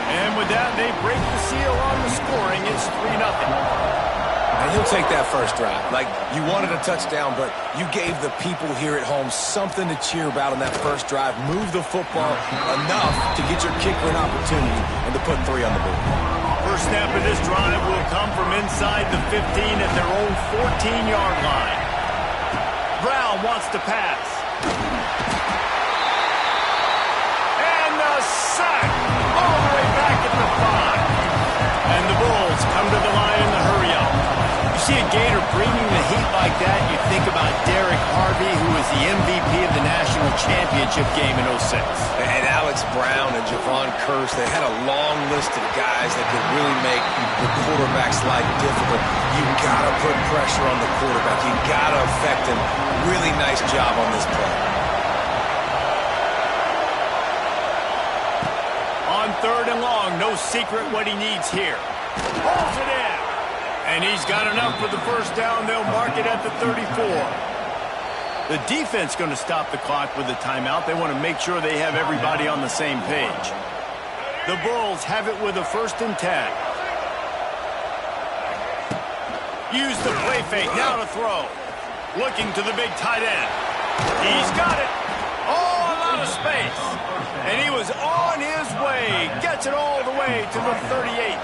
And with that, they break the seal on the scoring. It's 3-0. And he'll take that first drive. Like, you wanted a touchdown, but you gave the people here at home something to cheer about on that first drive. Move the football enough to get your kicker an opportunity and to put 3 on the board. First snap of this drive will come from inside the 15 at their own 14-yard line. Brown wants to pass. And the sack all the way back at the 5. And the Bulls come to the line in the hurry-up. You see a Gator championship game in '06. And Alex Brown and Javon Curse, they had a long list of guys that could really make the quarterback's life difficult. You got to put pressure on the quarterback. You got to affect him. Really nice job on this play. On 3rd and long, no secret what he needs here. Pulls it in. And he's got enough for the first down. They'll mark it at the 34. The defense going to stop the clock with a timeout. They want to make sure they have everybody on the same page. The Bulls have it with a 1st and 10. Use the play fake. Now to throw. Looking to the big tight end. He's got it. Oh, a lot of space. And he was on his way. Gets it all the way to the 38.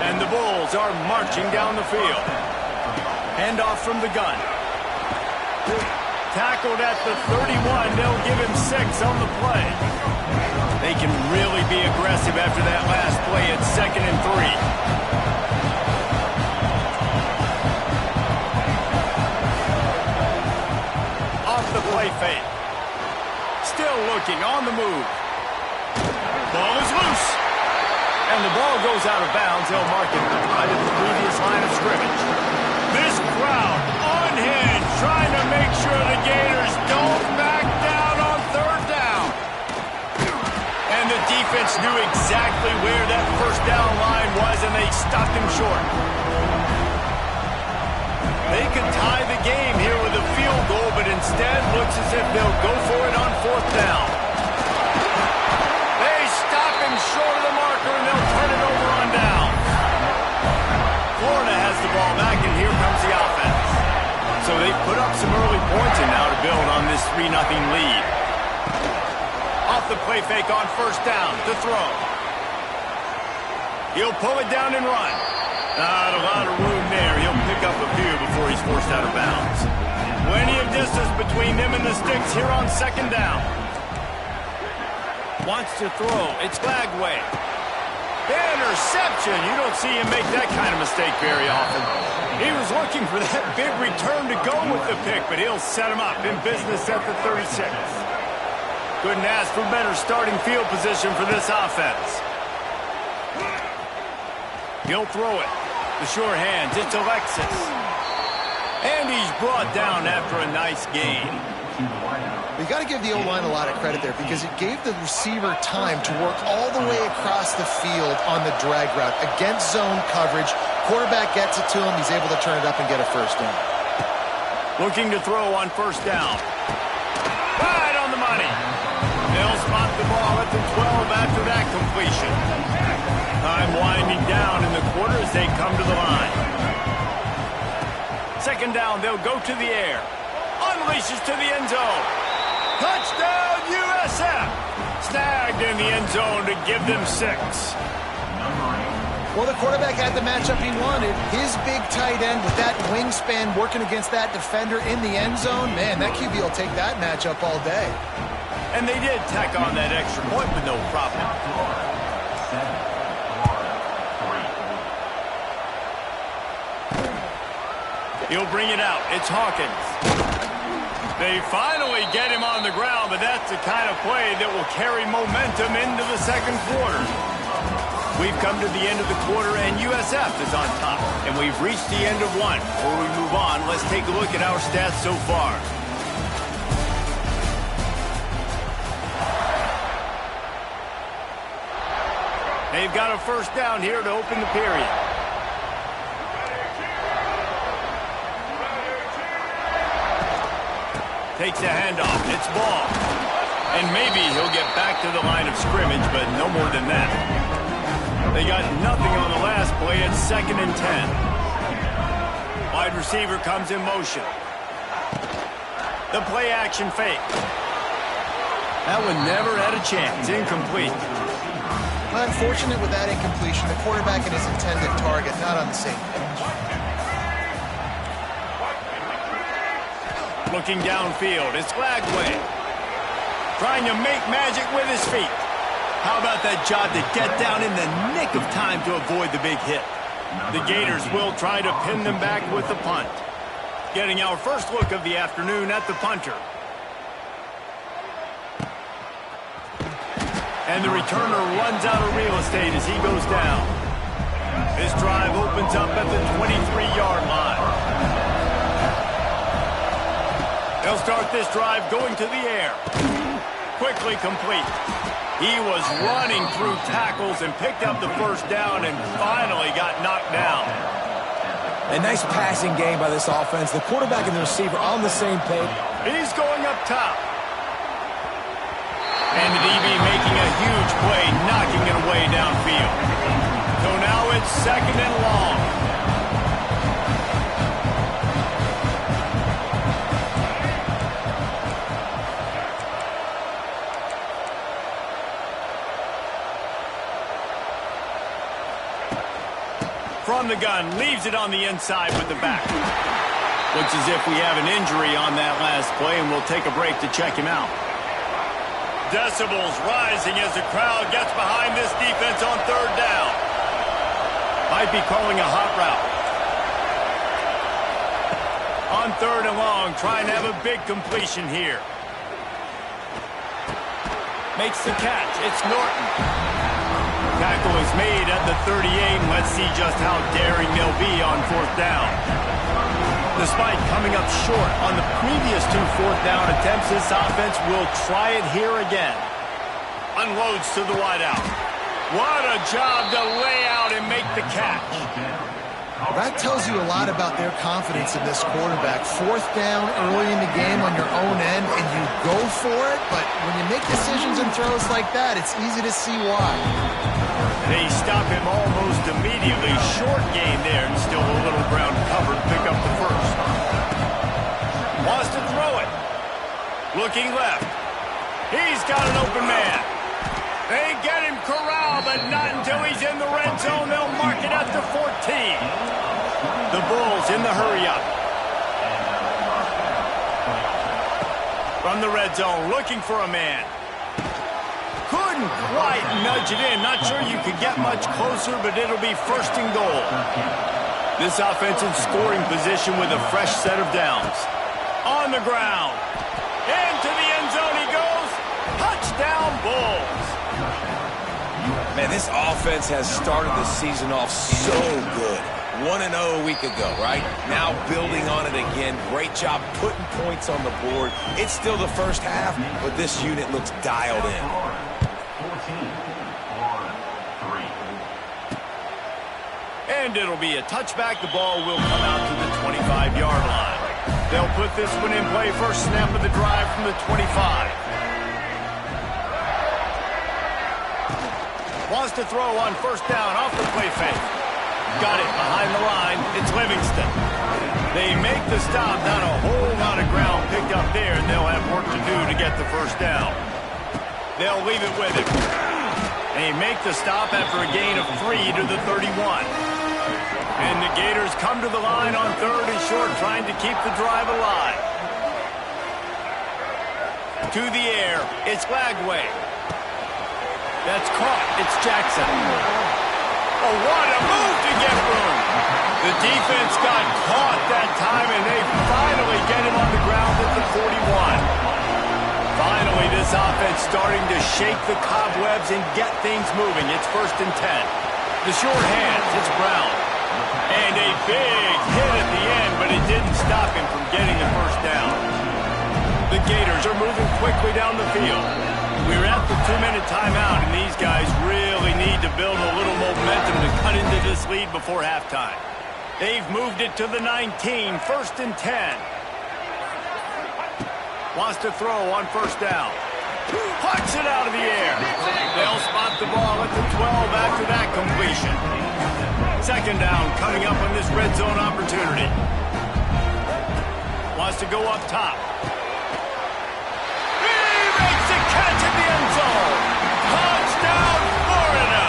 And the Bulls are marching down the field. Handoff from the gun. Tackled at the 31. They'll give him 6 on the play. They can really be aggressive after that last play at 2nd and 3. Off the play fake. Still looking on the move. Ball is loose. And the ball goes out of bounds. They'll mark it right at the previous line of scrimmage. This crowd unhinged, trying to make sure the Gators don't back down on 3rd down. And the defense knew exactly where that first down line was, and they stopped him short. They could tie the game here with a field goal, but instead looks as if they'll go for it on 4th down. They stop him short of the marker, and they'll turn it over on down. Florida has the ball back, and here comes the offense. So they put up some early points and now to build on this 3-0 lead. Off the play fake on 1st down to throw. He'll pull it down and run. Not a lot of room there. He'll pick up a few before he's forced out of bounds. Plenty of distance between them and the sticks here on 2nd down. Wants to throw. It's Glagway. Interception. You don't see him make that kind of mistake very often. He was looking for that big return to go with the pick, but he'll set him up in business at the 36. Couldn't ask for better starting field position for this offense. He'll throw it. The sure hands. It's Alexis. And he's brought down after a nice gain. You got to give the O-line a lot of credit there because it gave the receiver time to work all the way across the field on the drag route against zone coverage. Quarterback gets it to him. He's able to turn it up and get a 1st down. Looking to throw on 1st down. Right on the money. They'll spot the ball at the 12 after that completion. Time winding down in the quarter as they come to the line. 2nd down, they'll go to the air. Unleashes to the end zone. Touchdown, USF! Snagged in the end zone to give them 6. Well, the quarterback had the matchup he wanted. His big tight end with that wingspan working against that defender in the end zone. Man, that QB will take that matchup all day. And they did tack on that extra point with no problem. He'll bring it out. It's Hawkins. They finally get him on the ground, but that's the kind of play that will carry momentum into the 2nd quarter. We've come to the end of the quarter, and USF is on top. And we've reached the end of one. Before we move on, let's take a look at our stats so far. They've got a 1st down here to open the period. Takes a handoff. It's ball. And maybe he'll get back to the line of scrimmage, but no more than that. They got nothing on the last play. It's 2nd and 10. Wide receiver comes in motion. The play action fake. That one never had a chance. Incomplete. Unfortunate with that incompletion. The quarterback and his intended target not on the same page. Looking downfield, it's Glagway. Trying to make magic with his feet. How about that job to get down in the nick of time to avoid the big hit? The Gators will try to pin them back with the punt. Getting our first look of the afternoon at the punter. And the returner runs out of real estate as he goes down. This drive opens up at the 23-yard line. They'll start this drive going to the air. Quickly complete. He was running through tackles and picked up the first down and finally got knocked down. A nice passing game by this offense. The quarterback and the receiver on the same page. He's going up top. And the DB making a huge play, knocking it away downfield. So now it's 2nd and long. From the gun, leaves it on the inside with the back. Looks as if we have an injury on that last play, and we'll take a break to check him out. Decibels rising as the crowd gets behind this defense on 3rd down. Might be calling a hot route. On 3rd and long, trying to have a big completion here. Makes the catch. It's Norton. Tackle is made at the 38, and let's see just how daring they'll be on 4th down. Despite coming up short on the previous 2 4th-down attempts, this offense will try it here again. Unloads to the wideout. What a job to lay out and make the catch. That tells you a lot about their confidence in this quarterback. 4th down early in the game on your own end, and you go for it, but when you make decisions and throws like that, it's easy to see why. They stop him almost immediately. Short gain there, and still a little ground covered. Pick up the first. Wants to throw it. Looking left. He's got an open man. They get him corralled, but not until he's in the red zone. They'll mark it at the 14. The Bulls in the hurry-up. From the red zone, looking for a man. Couldn't quite nudge it in. Not sure you could get much closer, but it'll be 1st and goal. This offense in scoring position with a fresh set of downs. On the ground. Into the end zone he goes. Touchdown, Bulls. Man, this offense has started the season off so good. 1-0 a week ago, right? Now building on it again. Great job putting points on the board. It's still the first half, but this unit looks dialed in. 14-3. And it'll be a touchback. The ball will come out to the 25-yard line. They'll put this one in play. First snap of the drive from the 25. Wants to throw on 1st down off the play fake. Got it behind the line. It's Livingston. They make the stop. Not a whole lot of ground picked up there, and they'll have work to do to get the 1st down. They'll leave it with him. They make the stop after a gain of 3 to the 31. And the Gators come to the line on 3rd and short, trying to keep the drive alive. To the air, it's Lagway. That's caught. It's Jackson. Oh, what a move to get room. The defense got caught that time, and they finally get him on the ground at the 41. Finally, this offense starting to shake the cobwebs and get things moving. It's 1st and 10. The short hands, it's Brown. And a big hit at the end, but it didn't stop him from getting the 1st down. The Gators are moving quickly down the field. We're at the 2-minute timeout, and these guys really need to build a little momentum to cut into this lead before halftime. They've moved it to the 19, 1st and 10. Wants to throw on 1st down. Pucks it out of the air. They'll spot the ball at the 12 after that completion. 2nd down coming up on this red zone opportunity. Wants to go up top. Catch in the end zone. Touchdown, Florida.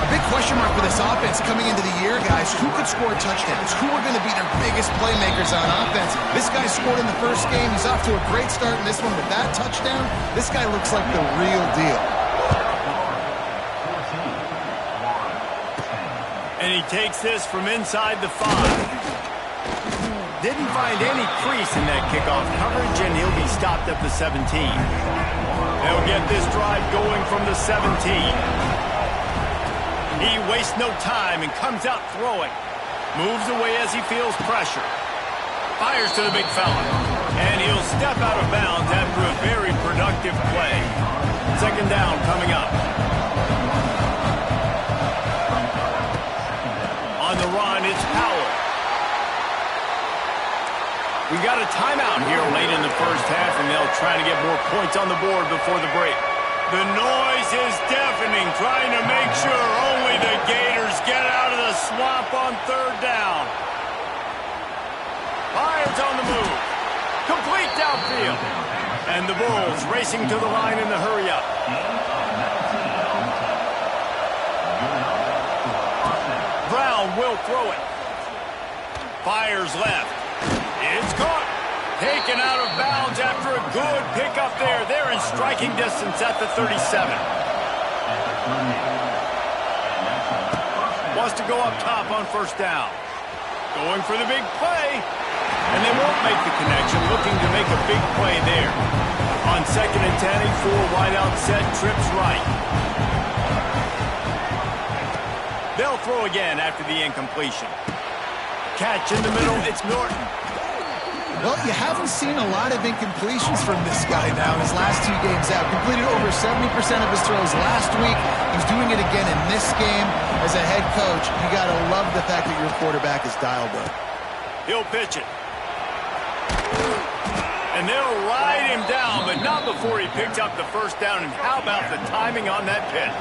A big question mark for this offense coming into the year, guys. Who could score touchdowns? Who are going to be their biggest playmakers on offense? This guy scored in the 1st game. He's off to a great start in this one with that touchdown. This guy looks like the real deal. And he takes this from inside the 5. Didn't find any crease in that kickoff coverage, and he'll be stopped at the 17. They'll get this drive going from the 17. He wastes no time and comes out throwing. Moves away as he feels pressure. Fires to the big fella. And he'll step out of bounds after a very productive play. Second down coming up. On the run, it's Powell. We got a timeout here late in the first half, and they'll try to get more points on the board before the break. The noise is deafening, trying to make sure only the Gators get out of the swamp on third down. Fires on the move. Complete downfield. And the Bulls racing to the line in the hurry-up. Brown will throw it. Fires left. It's caught. Taken out of bounds after a good pickup there. They're in striking distance at the 37. Wants to go up top on first down. Going for the big play. And they won't make the connection. Looking to make a big play there. On second and 10, a four-wide-out set. Trips right. They'll throw again after the incompletion. Catch in the middle. It's Norton. Well, you haven't seen a lot of incompletions from this guy now in his last two games out. Completed over 70% of his throws last week. He's doing it again in this game. As a head coach, you got to love the fact that your quarterback is dialed up. He'll pitch it. And they'll ride him down, but not before he picks up the first down. And how about the timing on that pitch?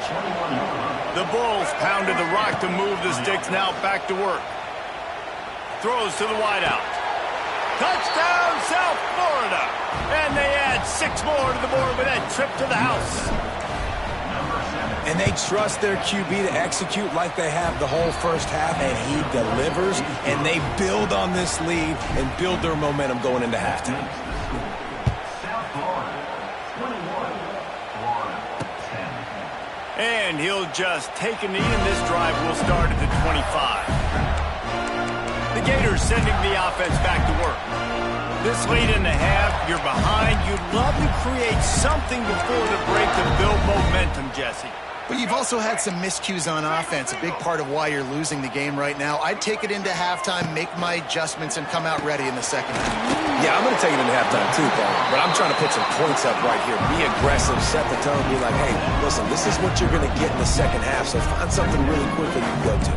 The Bulls pounded the rock to move the sticks. Now back to work. Throws to the wideout. Touchdown, South Florida. And they add 6 more to the board with that trip to the house. And they trust their QB to execute like they have the whole first half, and he delivers, and they build on this lead and build their momentum going into halftime. And he'll just take a knee, and this drive will start at the 25. The Gators sending the offense back to work. This late in the half, you're behind. You'd love to create something before the break to build momentum, Jesse. But you've also had some miscues on offense, a big part of why you're losing the game right now. I'd take it into halftime, make my adjustments, and come out ready in the second half. Yeah, I'm going to take it into halftime too, Paul. But I'm trying to put some points up right here. Be aggressive, set the tone, be like, hey, listen, this is what you're going to get in the second half, so find something really quick that you can go to.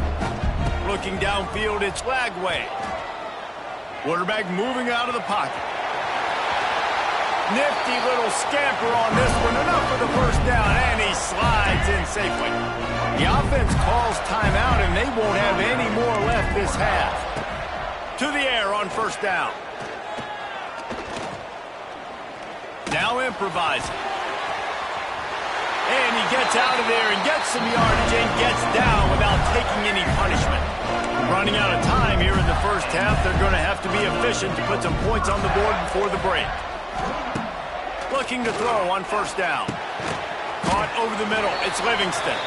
Looking downfield, it's Lagway. Quarterback moving out of the pocket. Nifty little scamper on this one. Enough for the first down, and he slides in safely. The offense calls timeout, and they won't have any more left this half. To the air on first down. Now improvising. And he gets out of there and gets some yardage and gets down without taking any punishment. Running out of time here in the first half. They're going to have to be efficient to put some points on the board before the break. Looking to throw on first down. Caught over the middle. It's Livingston.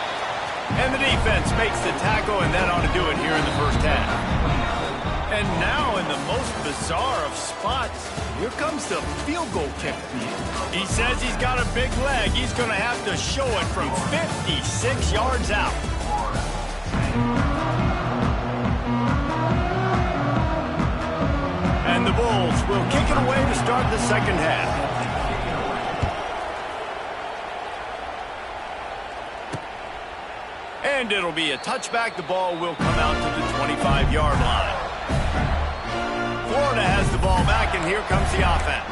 And the defense makes the tackle, and that ought to do it here in the first half. And now in the most bizarre of spots, here comes the field goal kicker. He says he's got a big leg. He's going to have to show it from 56 yards out. And the Bulls will kick it away to start the second half. And it'll be a touchback. The ball will come out to the 25-yard line. Florida has the ball back, and here comes the offense.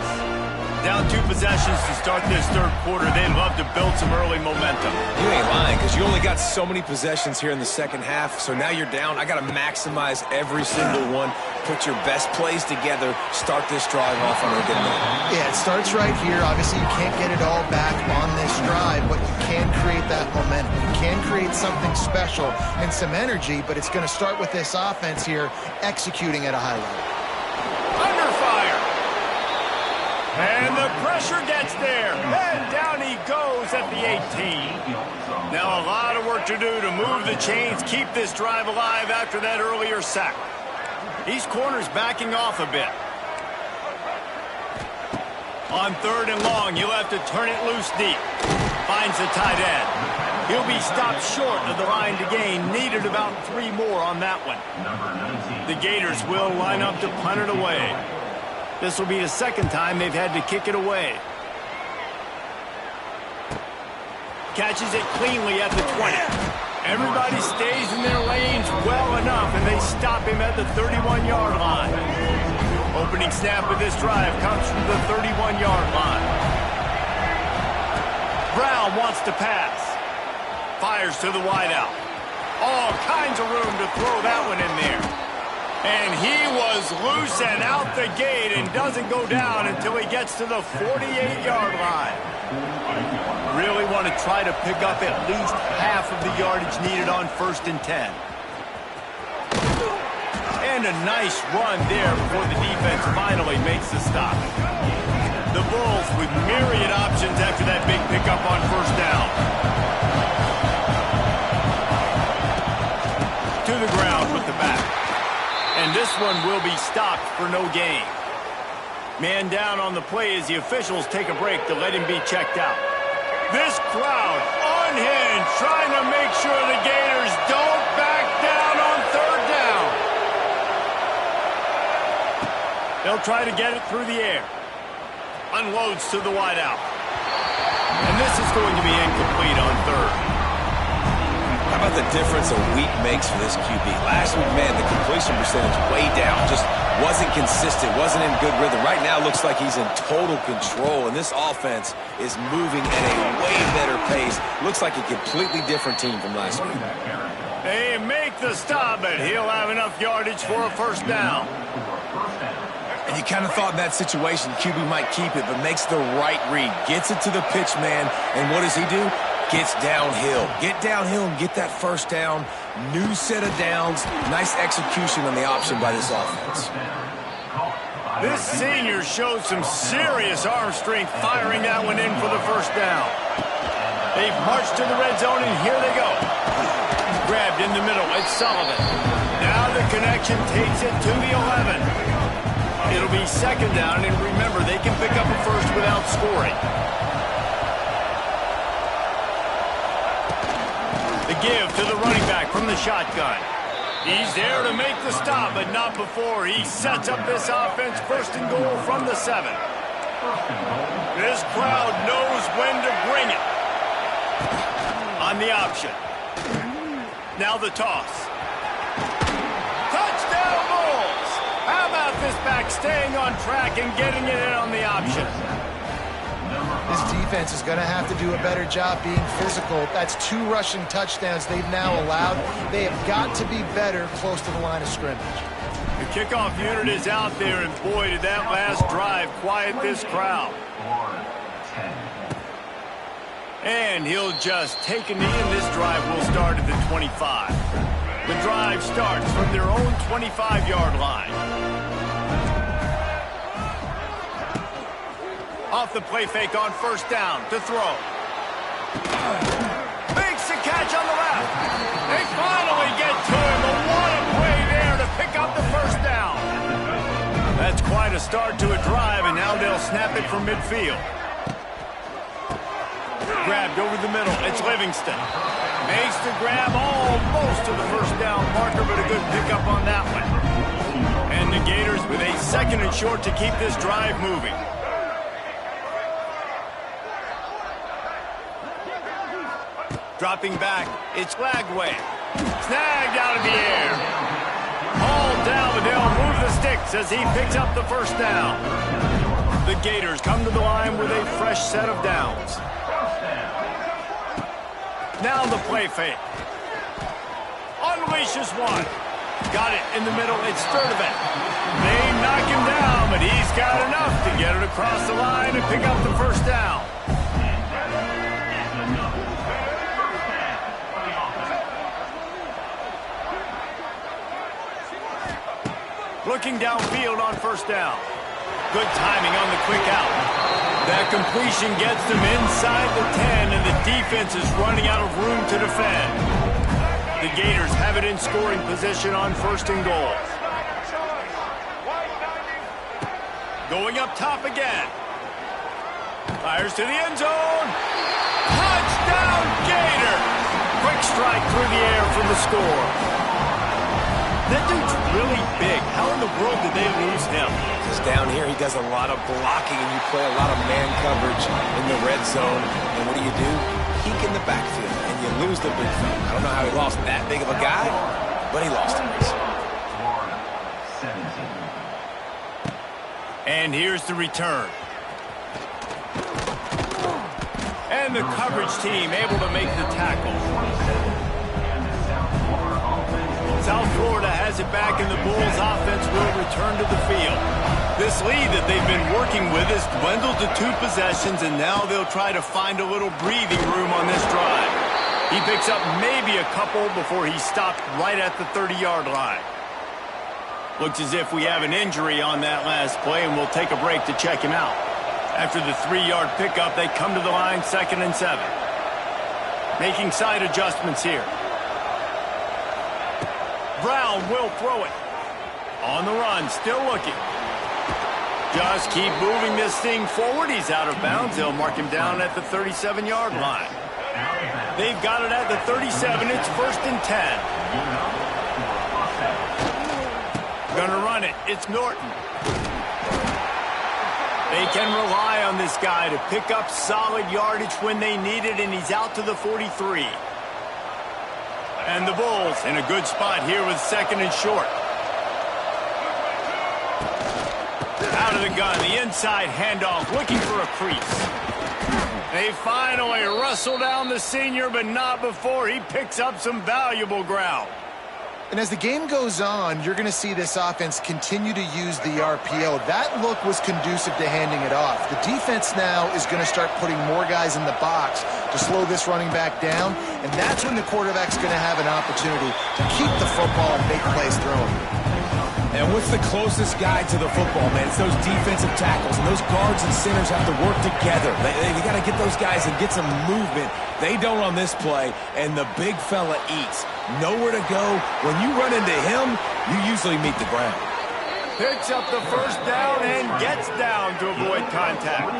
Down 2 possessions to start this third quarter. They'd love to build some early momentum. You ain't lying, because you only got so many possessions here in the second half, so now you're down. I got to maximize every single one. Put your best plays together. Start this drive off on a good note. Yeah, it starts right here. Obviously, you can't get it all back on this drive, but you can create that momentum. You can create something special and some energy, but it's going to start with this offense here executing at a high level. Under fire. And the pressure gets there. And down he goes at the 18. Now a lot of work to do to move the chains, keep this drive alive after that earlier sack. These corners backing off a bit. On 3rd and long, he'll have to turn it loose deep. Finds the tight end. He'll be stopped short of the line to gain. Needed about 3 more on that one. The Gators will line up to punt it away. This will be the 2nd time they've had to kick it away. Catches it cleanly at the 20. Everybody stays in their lanes well enough, and they stop him at the 31-yard line. Opening snap of this drive comes from the 31-yard line. Brown wants to pass. Fires to the wideout. All kinds of room to throw that one in there. And he was loose and out the gate and doesn't go down until he gets to the 48-yard line. Really want to try to pick up at least half of the yardage needed on 1st and 10. And a nice run there before the defense finally makes the stop. The Bulls with myriad options after that big pickup on 1st down. To the ground with the back. And this one will be stopped for no gain. Man down on the play as the officials take a break to let him be checked out. This crowd unhinged, trying to make sure the Gators don't back down on 3rd down. They'll try to get it through the air. Unloads to the wideout. And this is going to be incomplete on 3rd. How about the difference a week makes for this QB? Last week, man, the completion percentage way down. Just wasn't consistent, wasn't in good rhythm. Right now, looks like he's in total control, and this offense is moving at a way better pace. Looks like a completely different team from last week. They make the stop, but he'll have enough yardage for a 1st down. And you kind of thought in that situation QB might keep it, but makes the right read. Gets it to the pitch man, and what does he do? Gets downhill. Get downhill and get that 1st down. New set of downs. Nice execution on the option by this offense. This senior showed some serious arm strength firing that one in for the 1st down. They've marched to the red zone, and here they go. Grabbed in the middle. It's Sullivan. Now the connection takes it to the 11. It'll be 2nd down, and remember, they can pick up a 1st without scoring. The give to the running back from the shotgun. He's there to make the stop, but not before he sets up this offense 1st and goal from the 7. This crowd knows when to bring it. On the option. Now the toss. Touchdown Bulls! How about this back staying on track and getting it in on the option? This defense is going to have to do a better job being physical. That's 2 rushing touchdowns they've now allowed. They have got to be better close to the line of scrimmage. The kickoff unit is out there, and boy, did that last drive quiet this crowd. And he'll just take a knee, and this drive will start at the 25. The drive starts from their own 25-yard line. Off the play fake on 1st down to throw. Makes the catch on the left. They finally get to him, but what a play there to pick up the 1st down. That's quite a start to a drive, and now they'll snap it from midfield. Grabbed over the middle. It's Livingston. Makes the grab almost to the 1st down marker, but a good pickup on that one. And the Gators with a 2nd and short to keep this drive moving. Dropping back, it's Lagway. Snagged out of the air. Hauled down, but they'll move the sticks as he picks up the 1st down. The Gators come to the line with a fresh set of downs. Now the play fake. Unleashes one. Got it in the middle, it's Sturdivant. They knock him down, but he's got enough to get it across the line and pick up the 1st down. Looking downfield on 1st down. Good timing on the quick out. That completion gets them inside the 10, and the defense is running out of room to defend. The Gators have it in scoring position on 1st and goal. Going up top again. Fires to the end zone. Touchdown, Gator. Quick strike through the air for the score. That dude's really big. How in the world did they lose him? Because down here he does a lot of blocking, and you play a lot of man coverage in the red zone. And what do? Peek in the backfield, and you lose the big fella. I don't know how he lost that big of a guy, but he lost him. Florida, 17. And here's the return. And the coverage team able to make the tackle. South Florida has it back, and the Bulls offense will return to the field. This lead that they've been working with has dwindled to 2 possessions, and now they'll try to find a little breathing room on this drive. He picks up maybe a couple before he stopped right at the 30-yard line. Looks as if we have an injury on that last play, and we'll take a break to check him out. After the 3-yard pickup, they come to the line, 2nd and 7. Making side adjustments here. Brown will throw it. On the run, still looking. Just keep moving this thing forward. He's out of bounds. They'll mark him down at the 37-yard line. They've got it at the 37. It's 1st and 10. Gonna run it. It's Norton. They can rely on this guy to pick up solid yardage when they need it, and he's out to the 43. And the Bulls in a good spot here with 2nd and short. Out of the gun, the inside handoff, looking for a crease. They finally wrestle down the senior, but not before he picks up some valuable ground. And as the game goes on, you're going to see this offense continue to use the RPO. That look was conducive to handing it off. The defense now is going to start putting more guys in the box to slow this running back down, and that's when the quarterback's going to have an opportunity to keep the football and make plays throwing. And what's the closest guy to the football, man? It's those defensive tackles, and those guards and centers have to work together. They got to get those guys and get some movement. They don't on this play, and the big fella eats. Nowhere to go. When you run into him, you usually meet the ground. Picks up the 1st down and gets down to avoid contact.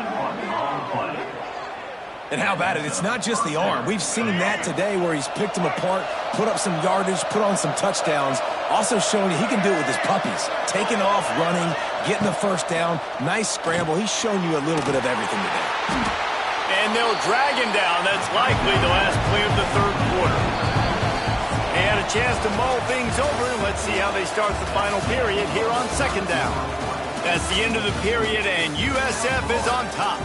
And how about it? It's not just the arm. We've seen that today where he's picked them apart, put up some yardage, put on some touchdowns. Also showing you he can do it with his puppies. Taking off, running, getting the 1st down. Nice scramble. He's shown you a little bit of everything today. And they'll drag him down. That's likely the last play of the 3rd quarter. They had a chance to mull things over, and let's see how they start the final period here on 2nd down. That's the end of the period, and USF is on top.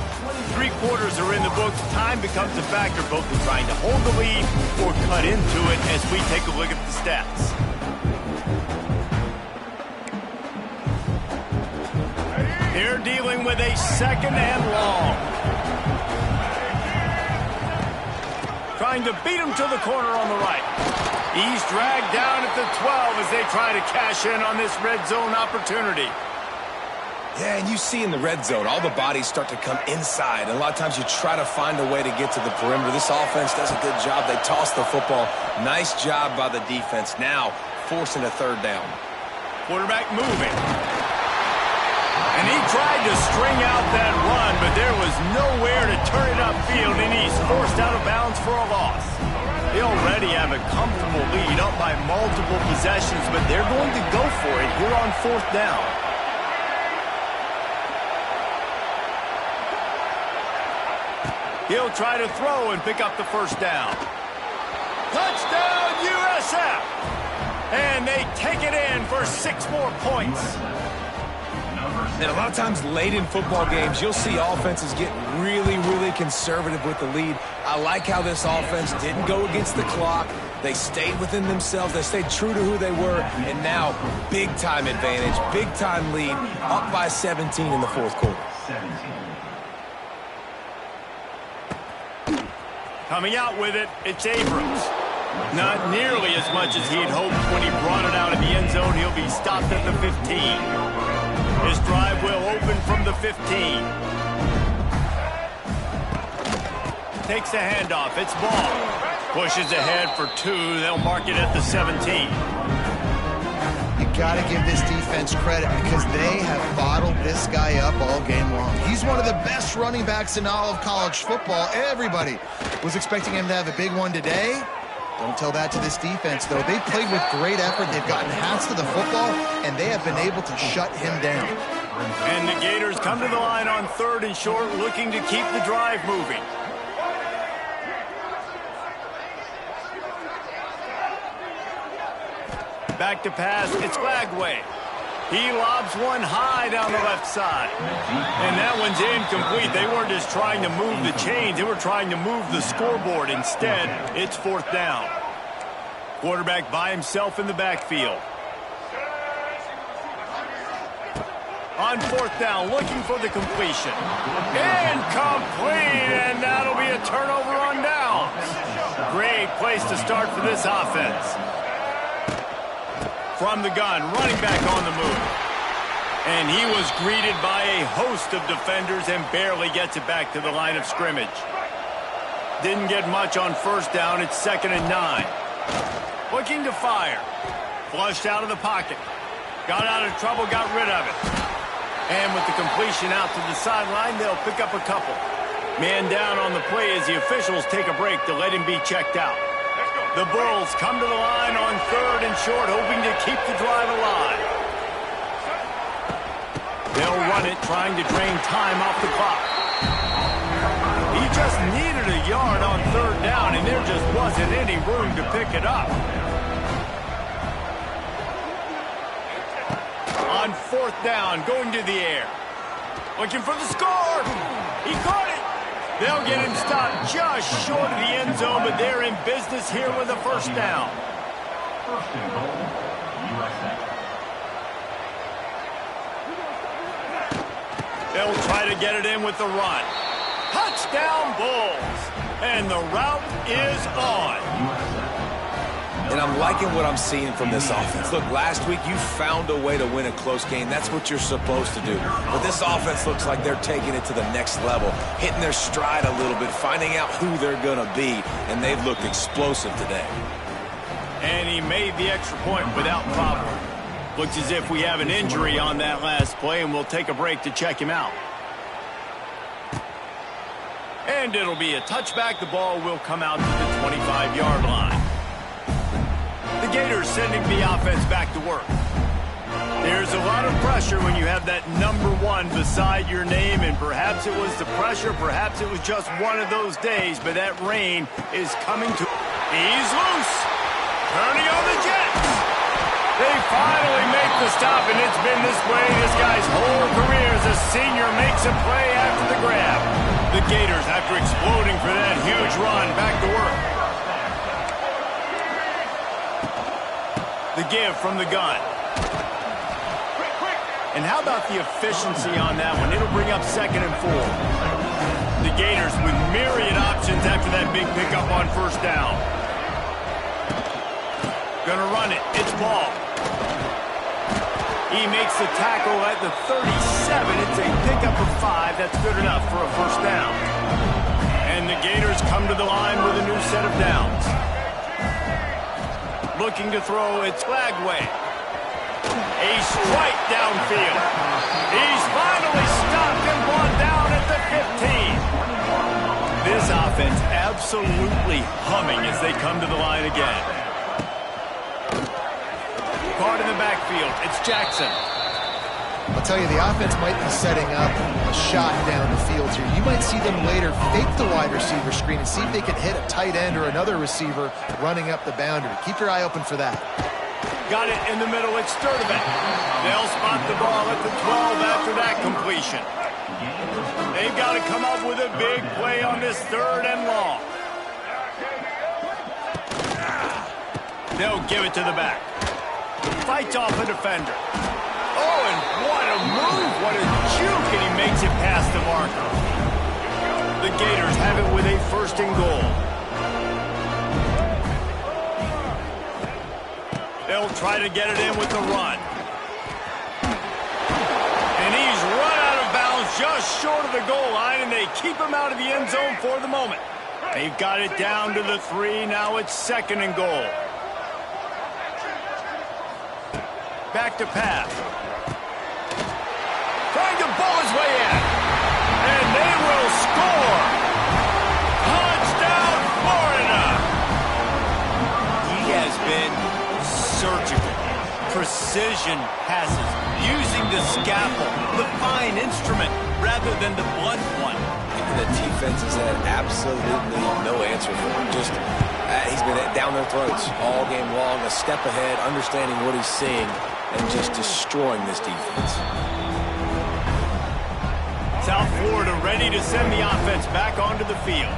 3 quarters are in the books. Time becomes a factor, both in trying to hold the lead or cut into it as we take a look at the stats. They're dealing with a 2nd and long. Trying to beat him to the corner on the right. He's dragged down at the 12 as they try to cash in on this red zone opportunity. Yeah, and you see in the red zone, all the bodies start to come inside. And a lot of times you try to find a way to get to the perimeter. This offense does a good job. They toss the football. Nice job by the defense. Now forcing a 3rd down. Quarterback moving. And he tried to string out that run, but there was nowhere to turn it upfield, and he's forced out of bounds for a loss. They already have a comfortable lead up by multiple possessions, but they're going to go for it here on 4th down. He'll try to throw and pick up the 1st down. Touchdown, USF! And they take it in for 6 more points. And a lot of times late in football games, you'll see offenses get really, really conservative with the lead. I like how this offense didn't go against the clock. They stayed within themselves. They stayed true to who they were. And now, big-time advantage, big-time lead, up by 17 in the 4th quarter. 17. Coming out with it, it's Abrams. Not nearly as much as he had hoped when he brought it out of the end zone. He'll be stopped at the 15. His drive will open from the 15. Takes the handoff. It's ball. Pushes ahead for 2. They'll mark it at the 17. You got to give this defense credit because they have bottled this guy up all game long. He's one of the best running backs in all of college football. Everybody was expecting him to have a big one today. Don't tell that to this defense, though. They played with great effort. They've gotten hands to the football, and they have been able to shut him down. And the Gators come to the line on 3rd and short, looking to keep the drive moving. Back to pass, it's Lagway. He lobs one high down the left side. And that one's incomplete. They weren't just trying to move the chains, they were trying to move the scoreboard. Instead, it's 4th down. Quarterback by himself in the backfield. On 4th down, looking for the completion. Incomplete, and that'll be a turnover on downs. Great place to start for this offense. From the gun, running back on the move. And he was greeted by a host of defenders and barely gets it back to the line of scrimmage. Didn't get much on 1st down. It's 2nd and 9. Looking to fire. Flushed out of the pocket. Got out of trouble, got rid of it. And with the completion out to the sideline, they'll pick up a couple. Man down on the play as the officials take a break to let him be checked out. The Bulls come to the line on 3rd and short, hoping to keep the drive alive. They'll run it, trying to drain time off the clock. He just needed a yard on 3rd down, and there just wasn't any room to pick it up. On 4th down, going to the air. Looking for the score. He caught it. They'll get him stopped just short of the end zone, but they're in business here with a 1st down. 1st and goal, USA. They'll try to get it in with the run. Touchdown, Bulls. And the route is on. And I'm liking what I'm seeing from this offense. Look, last week you found a way to win a close game. That's what you're supposed to do. But this offense looks like they're taking it to the next level, hitting their stride a little bit, finding out who they're going to be, and they've looked explosive today. And he made the extra point without problem. Looks as if we have an injury on that last play, and we'll take a break to check him out. And it'll be a touchback. The ball will come out to the 25-yard line. The Gators sending the offense back to work. There's a lot of pressure when you have that number 1 beside your name, and perhaps it was the pressure, perhaps it was just one of those days, but that rain is coming to... He's loose. Turning on the Jets. They finally make the stop, and it's been this way this guy's whole career as a senior makes a play after the grab. The Gators, after exploding for that huge run, back to work. The give from the gun. And how about the efficiency on that one? It'll bring up 2nd and 4. The Gators with myriad options after that big pickup on 1st down. Gonna run it. It's Ball. He makes the tackle at the 37. It's a pickup of 5. That's good enough for a 1st down. And the Gators come to the line with a new set of downs. Looking to throw, it's Lagway. A strike downfield. He's finally stopped and brought down at the 15. This offense absolutely humming as they come to the line again. Caught in the backfield, it's Jackson. I'll tell you, the offense might be setting up a shot down the field here. You might see them later fake the wide receiver screen and see if they can hit a tight end or another receiver running up the boundary. Keep your eye open for that. Got it in the middle, it's Sturdivant. They'll spot the ball at the 12 after that completion. They've got to come up with a big play on this 3rd and long. They'll give it to the back. Fights off a defender. Oh, and what a move, what a juke, and he makes it past the marker. The Gators have it with a 1st and goal. They'll try to get it in with the run. And he's run out of bounds just short of the goal line, and they keep him out of the end zone for the moment. They've got it down to the 3. Now it's 2nd and goal. Back to pass. Trying to bowl his way in. And they will score. Touchdown, Florida. He has been surgical. Precision passes. Using the scalpel, the fine instrument, rather than the blunt one. The defense has had absolutely no answer for him. Just, he's been down their throats all game long, a step ahead, understanding what he's seeing, and just destroying this defense. South Florida ready to send the offense back onto the field.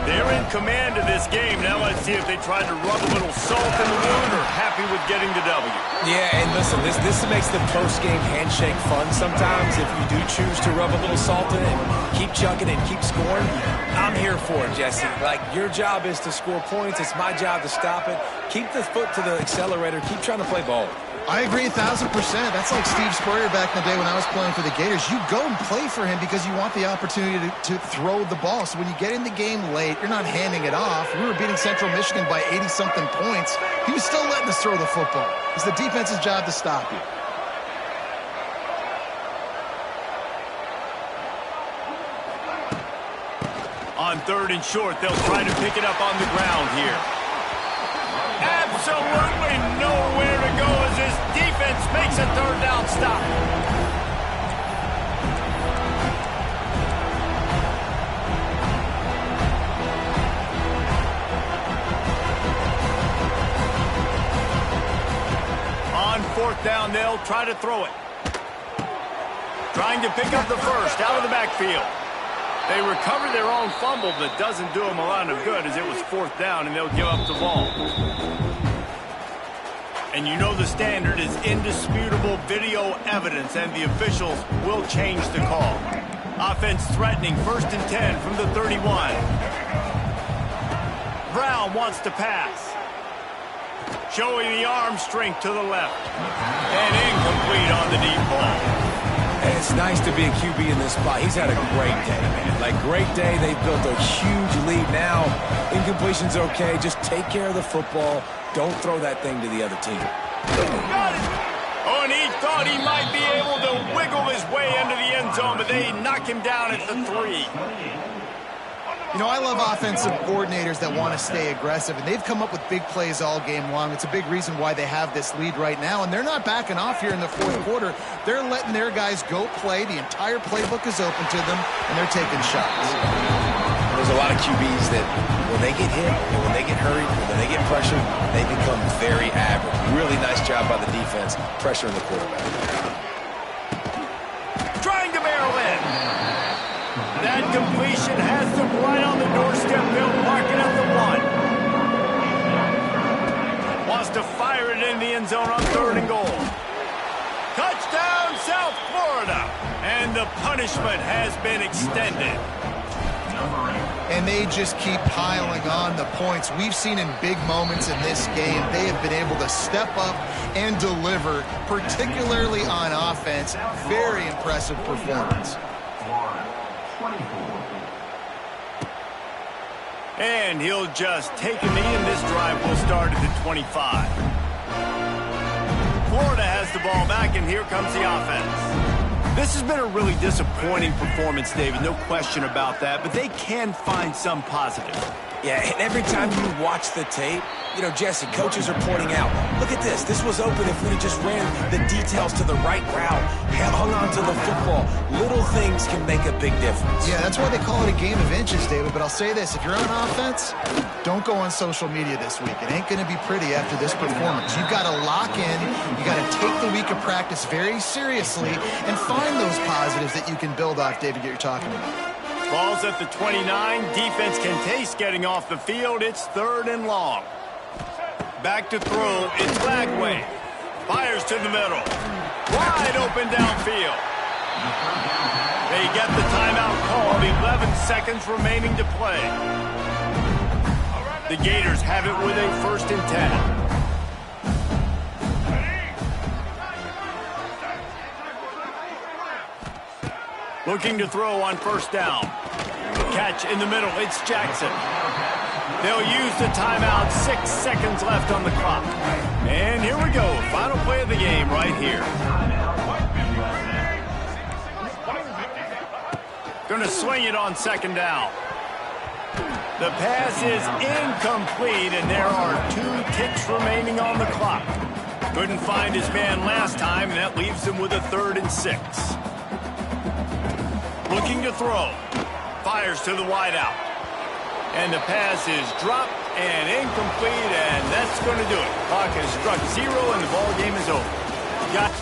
They're in command of this game. Now let's see if they try to rub a little salt in the wound or happy with getting the W. Yeah, and listen, this makes the post-game handshake fun sometimes. If you do choose to rub a little salt in it and keep chucking and keep scoring, I'm here for it, Jesse. Like, your job is to score points. It's my job to stop it. Keep the foot to the accelerator. Keep trying to play ball. I agree 1,000%. That's like Steve Spurrier back in the day when I was playing for the Gators. You go and play for him because you want the opportunity to throw the ball. So when you get in the game late, you're not handing it off. We were beating Central Michigan by 80-something points. He was still letting us throw the football. It's the defense's job to stop you. On 3rd and short, they'll try to pick it up on the ground here. Absolutely nowhere to go as this defense makes a 3rd down stop. On 4th down, they'll try to throw it. Trying to pick up the first out of the backfield. They recover their own fumble, but doesn't do them a lot of good as it was 4th down and they'll give up the ball. And you know the standard is indisputable video evidence, and the officials will change the call. Offense threatening, 1st and 10 from the 31. Brown wants to pass. Showing the arm strength to the left. And incomplete on the deep ball. And it's nice to be a QB in this spot. He's had a great day, man. Like, great day. They've built a huge lead now. Incompletion's okay. Just take care of the football. Don't throw that thing to the other team. Got it. Oh, and he thought he might be able to wiggle his way into the end zone, but they knock him down at the 3. You know, I love offensive coordinators that want to stay aggressive, and they've come up with big plays all game long. It's a big reason why they have this lead right now, and they're not backing off here in the 4th quarter. They're letting their guys go play. The entire playbook is open to them, and they're taking shots. There's a lot of QBs that when they get hit, and when they get hurried, and when they get pressured, they become very average. Really nice job by the defense, pressuring the quarterback. Trying to barrel in. That completion has them right on the doorstep. They'll mark it at the 1. Wants to fire it in the end zone on 3rd and goal. Touchdown, South Florida. And the punishment has been extended. And they just keep piling on the points. We've seen in big moments in this game, they have been able to step up and deliver, particularly on offense. Very impressive performance. And he'll just take a knee, and this drive will start at the 25. Florida has the ball back, and here comes the offense. This has been a really disappointing performance, David, no question about that, but they can find some positive. Yeah, and every time you watch the tape, you know, Jesse, coaches are pointing out, look at this. This was open if we just ran the details to the right route, hung on to the football. Little things can make a big difference. Yeah, that's why they call it a game of inches, David. But I'll say this, if you're on offense, don't go on social media this week. It ain't going to be pretty after this performance. You've got to lock in. You got to take the week of practice very seriously and find those positives that you can build off, David, that you're talking about. Ball's at the 29. Defense can taste getting off the field. It's 3rd and long. Back to throw. It's Flagway. Fires to the middle. Wide open downfield. They get the timeout called. 11 seconds remaining to play. The Gators have it with a 1st and 10. Looking to throw on 1st down. Catch in the middle. It's Jackson. They'll use the timeout. 6 seconds left on the clock. And here we go. Final play of the game right here. Going to swing it on second down. The pass is incomplete, and there are 2 ticks remaining on the clock. Couldn't find his man last time, and that leaves him with a 3rd and 6. Looking to throw. Fires to the wideout. And the pass is dropped and incomplete, and that's going to do it. Clock has struck 0, and the ball game is over. Got